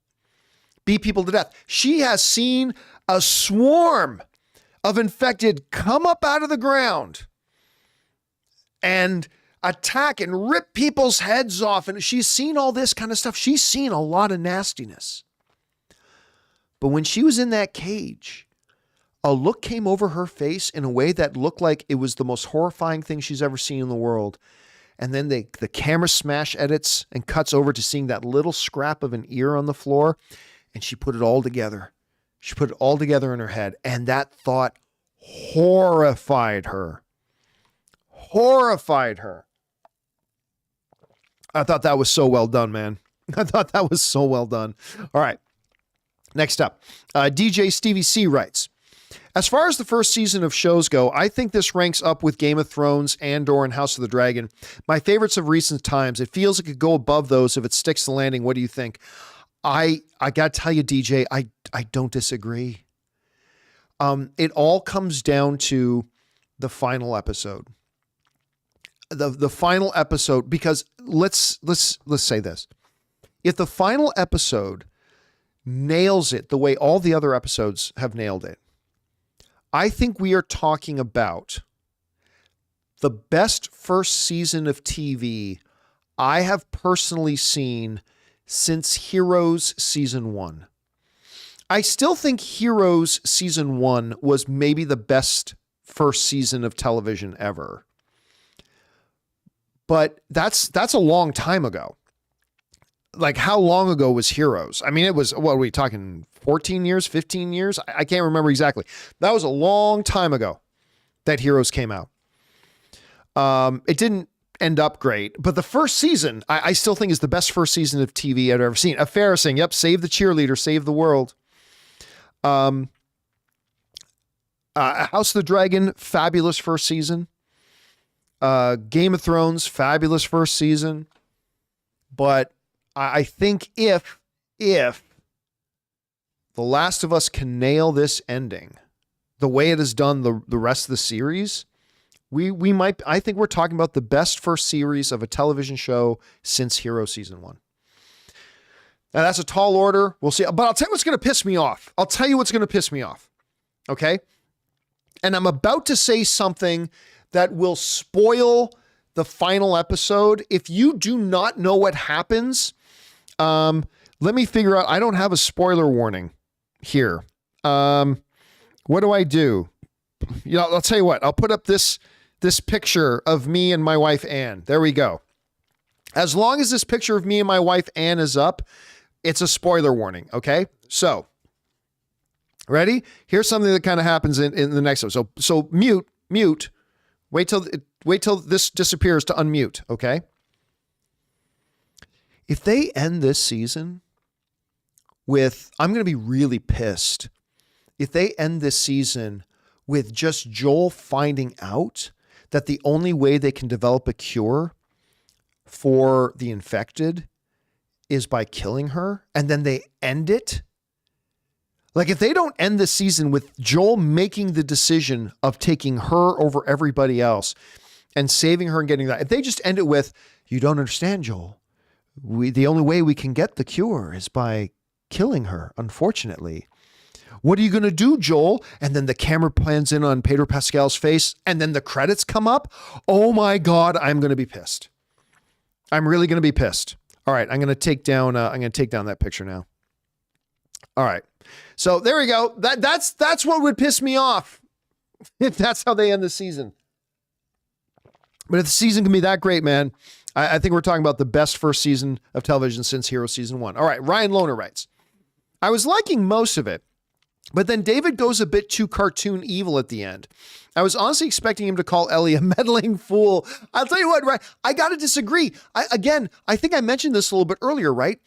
beat people to death. She has seen a swarm of infected come up out of the ground and attack and rip people's heads off. And she's seen all this kind of stuff. She's seen a lot of nastiness. But when she was in that cage, a look came over her face in a way that looked like it was the most horrifying thing she's ever seen in the world. And then the camera smash edits and cuts over to seeing that little scrap of an ear on the floor. And she put it all together. She put it all together in her head. And that thought horrified her. Horrified her. I thought that was so well done, man. I thought that was so well done. All right. Next up, DJ Stevie C writes, as far as the first season of shows go, I think this ranks up with Game of Thrones, Andor, and House of the Dragon. My favorites of recent times. It feels it could go above those if it sticks the landing. What do you think? I got to tell you, DJ, I don't disagree. It all comes down to the final episode. The final episode, because let's say this. If the final episode nails it the way all the other episodes have nailed it, I think we are talking about the best first season of TV I have personally seen since Heroes season 1. I still think Heroes season 1 was maybe the best first season of television ever. But that's a long time ago. Like, how long ago was Heroes? I mean, it was, what are we talking, 14 years, 15 years? I can't remember exactly. That was a long time ago that Heroes came out. It didn't end up great, but the first season, I still think is the best first season of TV I've ever seen. A Ferrising, yep, save the cheerleader, save the world. House of the Dragon, fabulous first season. Game of Thrones, fabulous first season. But I think if The Last of Us can nail this ending the way it has done the rest of the series, we might, I think we're talking about the best first series of a television show since Hero season 1. Now that's a tall order. We'll see. But I'll tell you what's going to piss me off. Okay. And I'm about to say something that will spoil the final episode. If you do not know what happens, let me figure out. I don't have a spoiler warning here. What do I do? You know, I'll tell you what. I'll put up this picture of me and my wife, Ann. There we go. As long as this picture of me and my wife, Ann, is up, it's a spoiler warning. Okay. So ready? Here's something that kind of happens in the next episode. So mute. Wait till this disappears to unmute. Okay. If they end this season with, I'm going to be really pissed. If they end this season with just Joel finding out that the only way they can develop a cure for the infected is by killing her, and then they end it. Like, if they don't end the season with Joel making the decision of taking her over everybody else and saving her and getting that, if they just end it with, you don't understand, Joel. The only way we can get the cure is by killing her, unfortunately. What are you going to do, Joel? And then the camera pans in on Pedro Pascal's face, and then the credits come up. Oh my God, I'm going to be pissed. I'm really going to be pissed. All right, I'm going to take down that picture now. All right. So there we go. That's what would piss me off if that's how they end the season. But if the season can be that great, man, I think we're talking about the best first season of television since Hero Season 1. All right, Ryan Lohner writes, I was liking most of it, but then David goes a bit too cartoon evil at the end. I was honestly expecting him to call Ellie a meddling fool. I'll tell you what, right? I got to disagree. I think I mentioned this a little bit earlier, right?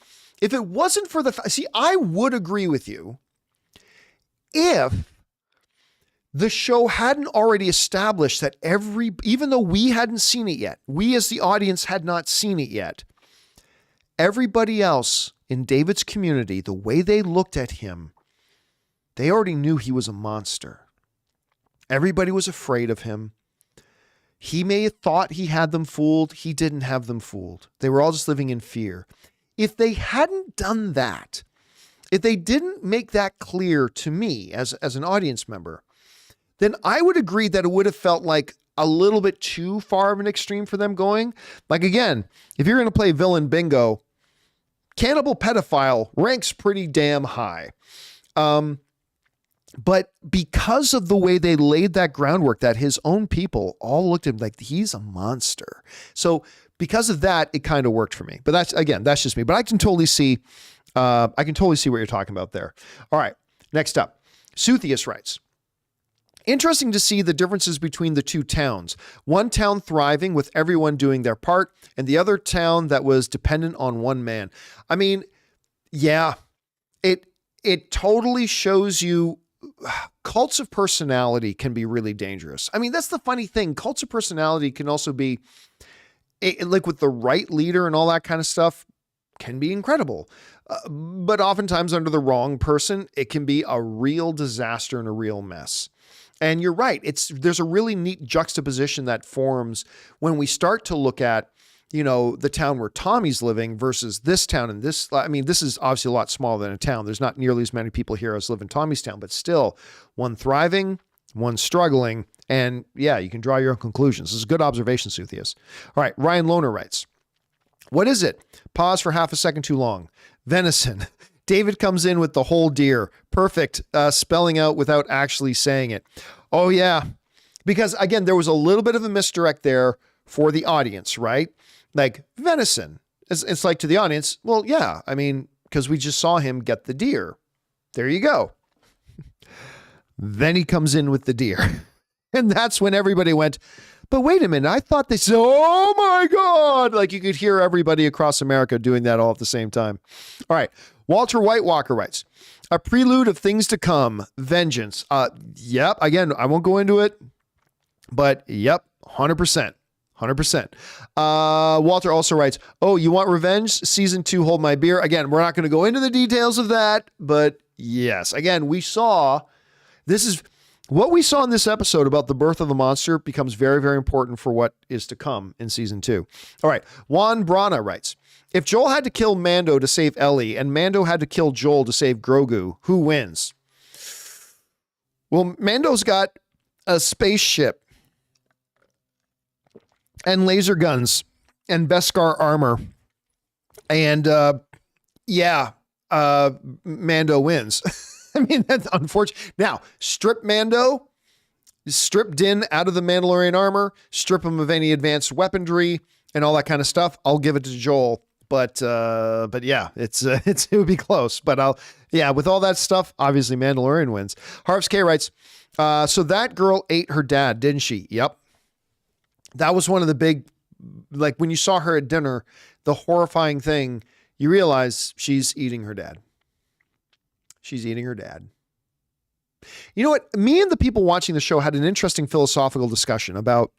If it wasn't for I would agree with you if the show hadn't already established that even though we hadn't seen it yet, we as the audience had not seen it yet, everybody else in David's community, the way they looked at him, they already knew he was a monster. Everybody was afraid of him. He may have thought he had them fooled. He didn't have them fooled. They were all just living in fear. If they hadn't done that, if they didn't make that clear to me as an audience member, then I would agree that it would have felt like a little bit too far of an extreme for them going. Like, again, if you're going to play villain bingo, cannibal pedophile ranks pretty damn high. But because of the way they laid that groundwork, that his own people all looked at him like he's a monster. So because of that, it kind of worked for me. But that's just me. But I can totally see what you're talking about there. All right, next up, Suthius writes, interesting to see the differences between the two towns. One town thriving with everyone doing their part, and the other town that was dependent on one man. I mean, yeah, it totally shows you cults of personality can be really dangerous. I mean, that's the funny thing. Cults of personality can also be, like with the right leader and all that kind of stuff, can be incredible. But oftentimes under the wrong person, it can be a real disaster and a real mess. And you're right. There's a really neat juxtaposition that forms when we start to look at, the town where Tommy's living versus this town. And this is obviously a lot smaller than a town. There's not nearly as many people here as live in Tommy's town, but still one thriving, one struggling. And yeah, you can draw your own conclusions. This is a good observation, Suthius. All right. Ryan Lohner writes, what is it? Pause for half a second too long. Venison. David comes in with the whole deer. Perfect. Spelling out without actually saying it. Oh yeah. Because again, there was a little bit of a misdirect there for the audience, right? Like venison. It's like to the audience, well, yeah, I mean, because we just saw him get the deer. There you go. Then he comes in with the deer. And that's when everybody went, but wait a minute, I thought they said, oh my God. Like you could hear everybody across America doing that all at the same time. All right. Walter White Walker writes, a prelude of things to come, vengeance. Yep. Again, I won't go into it, but yep, 100%. 100%. Walter also writes, oh, you want revenge? Season 2, hold my beer. Again, we're not going to go into the details of that, but yes. Again, what we saw in this episode about the birth of the monster becomes very, very important for what is to come in season 2. All right. Juan Brana writes, if Joel had to kill Mando to save Ellie and Mando had to kill Joel to save Grogu, who wins? Well, Mando's got a spaceship and laser guns and Beskar armor. And Mando wins. I mean, that's unfortunate. Now, strip Din out of the Mandalorian armor, strip him of any advanced weaponry and all that kind of stuff. I'll give it to Joel. But yeah, it would be close. But with all that stuff, obviously Mandalorian wins. Harv's K writes, so that girl ate her dad, didn't she? Yep. That was one of the like when you saw her at dinner, the horrifying thing, you realize she's eating her dad. She's eating her dad. You know what? Me and the people watching the show had an interesting philosophical discussion about,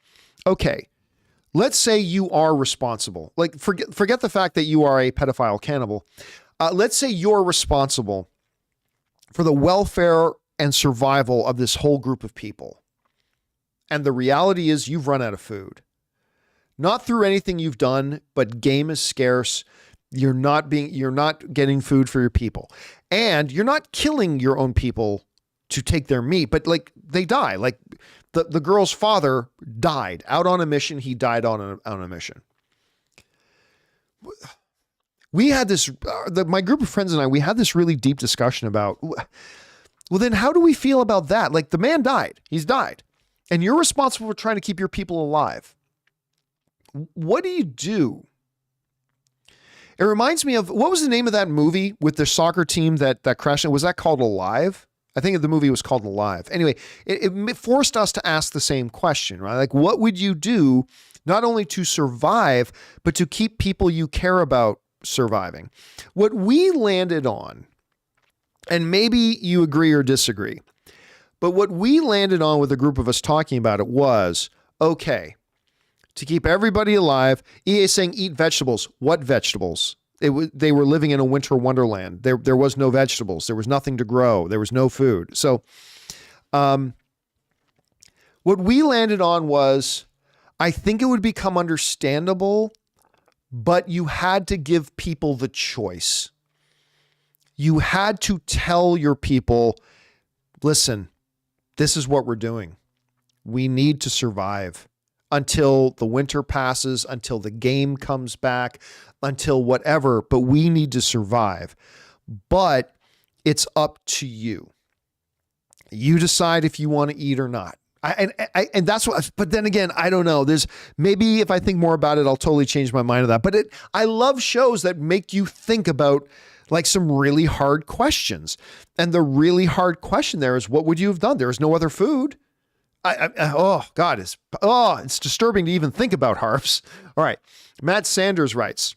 okay, let's say you are responsible. Like forget the fact that you are a pedophile cannibal. Let's say you're responsible for the welfare and survival of this whole group of people. And the reality is you've run out of food. Not through anything you've done, but game is scarce. You're not getting food for your people. And you're not killing your own people to take their meat, but like they die. Like the girl's father died out on a mission. He died on a mission. We had this, my group of friends and I, we had this really deep discussion about, well, then how do we feel about that? Like the man died, he's died, and you're responsible for trying to keep your people alive. What do you do? It reminds me of, what was the name of that movie with the soccer team that crashed? Was that called Alive? I think the movie was called Alive. Anyway, it forced us to ask the same question, right? Like, what would you do not only to survive, but to keep people you care about surviving? What we landed on, and maybe you agree or disagree, but what we landed on with a group of us talking about it was, okay, to keep everybody alive, EA is saying eat vegetables. What vegetables? They were living in a winter wonderland. There was no vegetables. There was nothing to grow. There was no food. So what we landed on was, I think it would become understandable, but you had to give people the choice. You had to tell your people, listen, this is what we're doing. We need to survive until the winter passes, until the game comes back, until whatever, but we need to survive. But it's up to you. You decide if you want to eat or not. And that's what, but then again, I don't know. There's maybe if I think more about it, I'll totally change my mind on that. But I love shows that make you think about like some really hard questions. And the really hard question there is, what would you have done? There is no other food. Oh God, it's disturbing to even think about, Harps. All right. Matt Sanders writes,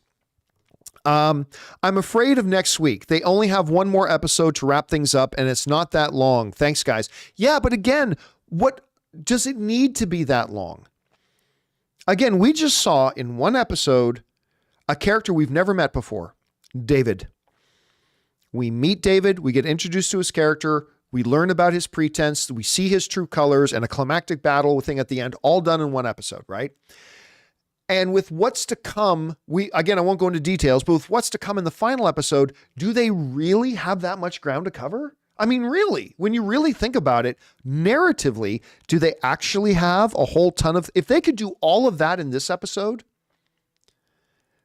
I'm afraid of next week. They only have one more episode to wrap things up and it's not that long. Thanks guys. Yeah. But again, what does it need to be that long? Again, we just saw in one episode, a character we've never met before, David. We meet David. We get introduced to his character. We learn about his pretense. We see his true colors and a climactic battle thing at the end, all done in one episode, right? And with what's to come, I won't go into details, but with what's to come in the final episode, do they really have that much ground to cover? I mean, really, when you really think about it, narratively, do they actually have a whole ton of, if they could do all of that in this episode,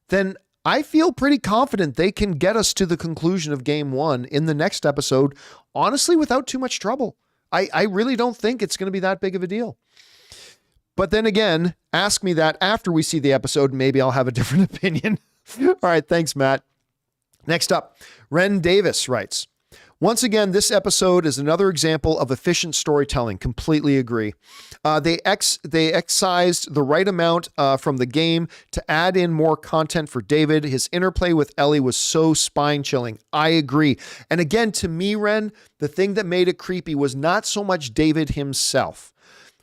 then I feel pretty confident they can get us to the conclusion of game one in the next episode, honestly, without too much trouble. I really don't think it's going to be that big of a deal. But then again, ask me that after we see the episode, maybe I'll have a different opinion. All right, thanks, Matt. Next up, Ren Davis writes, once again, this episode is another example of efficient storytelling. Completely agree. They excised the right amount from the game to add in more content for David. His interplay with Ellie was so spine-chilling. I agree. And again, to me, Ren, the thing that made it creepy was not so much David himself.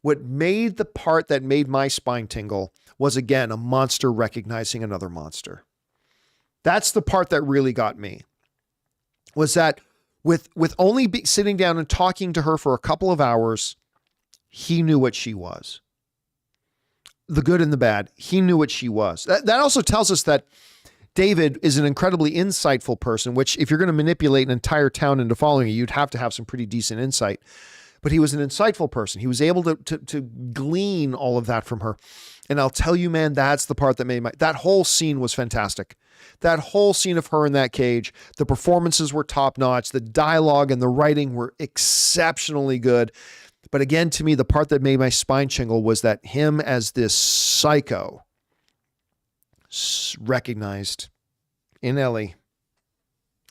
What made the part that made my spine tingle was, again, a monster recognizing another monster. That's the part that really got me, was that with only sitting down and talking to her for a couple of hours, he knew what she was. The good and the bad. He knew what she was. That also tells us that David is an incredibly insightful person, which if you're going to manipulate an entire town into following you, you'd have to have some pretty decent insight. But he was an insightful person. He was able to glean all of that from her. And I'll tell you, man, that's the part that made that whole scene was fantastic. That whole scene of her in that cage, the performances were top notch. The dialogue and the writing were exceptionally good. But again, to me, the part that made my spine tingle was that him as this psycho recognized in Ellie,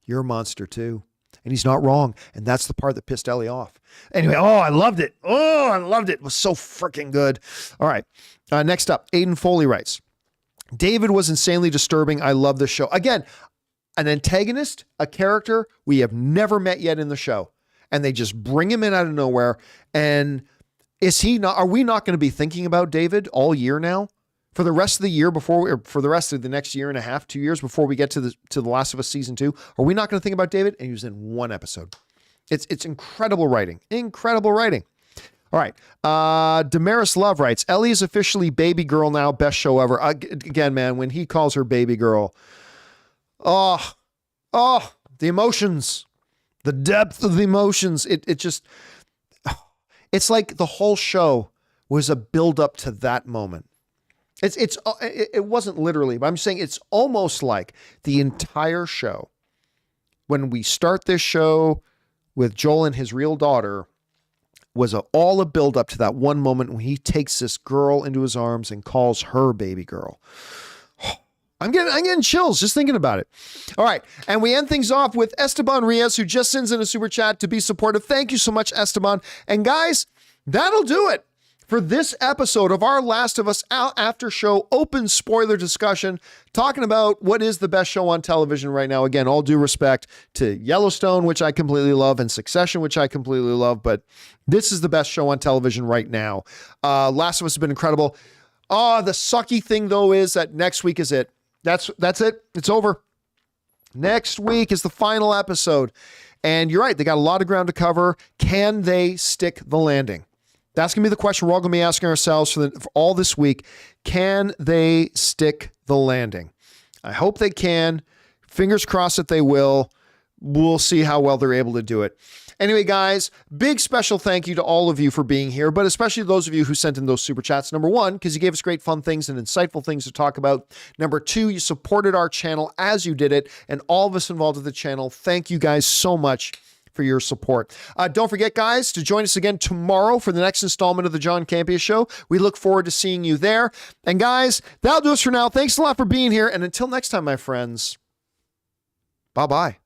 you're a monster too. And he's not wrong. And that's the part that pissed Ellie off. Anyway, I loved it. It was so freaking good. All right. Next up, Aiden Foley writes, David was insanely disturbing. I love this show. Again, an antagonist, a character we have never met yet in the show. And they just bring him in out of nowhere. And are we not going to be thinking about David all year now? For the rest of the year for the rest of the next year and a half, 2 years before we get to the Last of Us season 2, are we not going to think about David? And he was in one episode. It's incredible writing. Incredible writing. All right. Damaris Love writes, Ellie is officially baby girl now. Best show ever. Again, man, when he calls her baby girl, the emotions, the depth of the emotions. It's like the whole show was a build up to that moment. It wasn't literally, but I'm saying it's almost like the entire show. When we start this show with Joel and his real daughter, was all a build up to that one moment when he takes this girl into his arms and calls her baby girl. I'm getting chills just thinking about it. All right. And we end things off with Esteban Rios, who just sends in a super chat to be supportive. Thank you so much, Esteban. And guys, that'll do it for this episode of our Last of Us After Show open spoiler discussion, talking about what is the best show on television right now. Again, all due respect to Yellowstone, which I completely love, and Succession, which I completely love, but this is the best show on television right now. Last of Us has been incredible. The sucky thing, though, is that next week is it. That's it. It's over. Next week is the final episode. And you're right. They got a lot of ground to cover. Can they stick the landing? That's going to be the question we're all going to be asking ourselves for all this week. Can they stick the landing? I hope they can. Fingers crossed that they will. We'll see how well they're able to do it. Anyway, guys, big special thank you to all of you for being here, but especially those of you who sent in those super chats. Number one, because you gave us great fun things and insightful things to talk about. Number two, you supported our channel as you did it, and all of us involved with the channel. Thank you guys so much for your support. Don't forget, guys, to join us again tomorrow for the next installment of the John Campea Show. We look forward to seeing you there. And guys, that'll do us for now. Thanks a lot for being here. And until next time, my friends, bye-bye.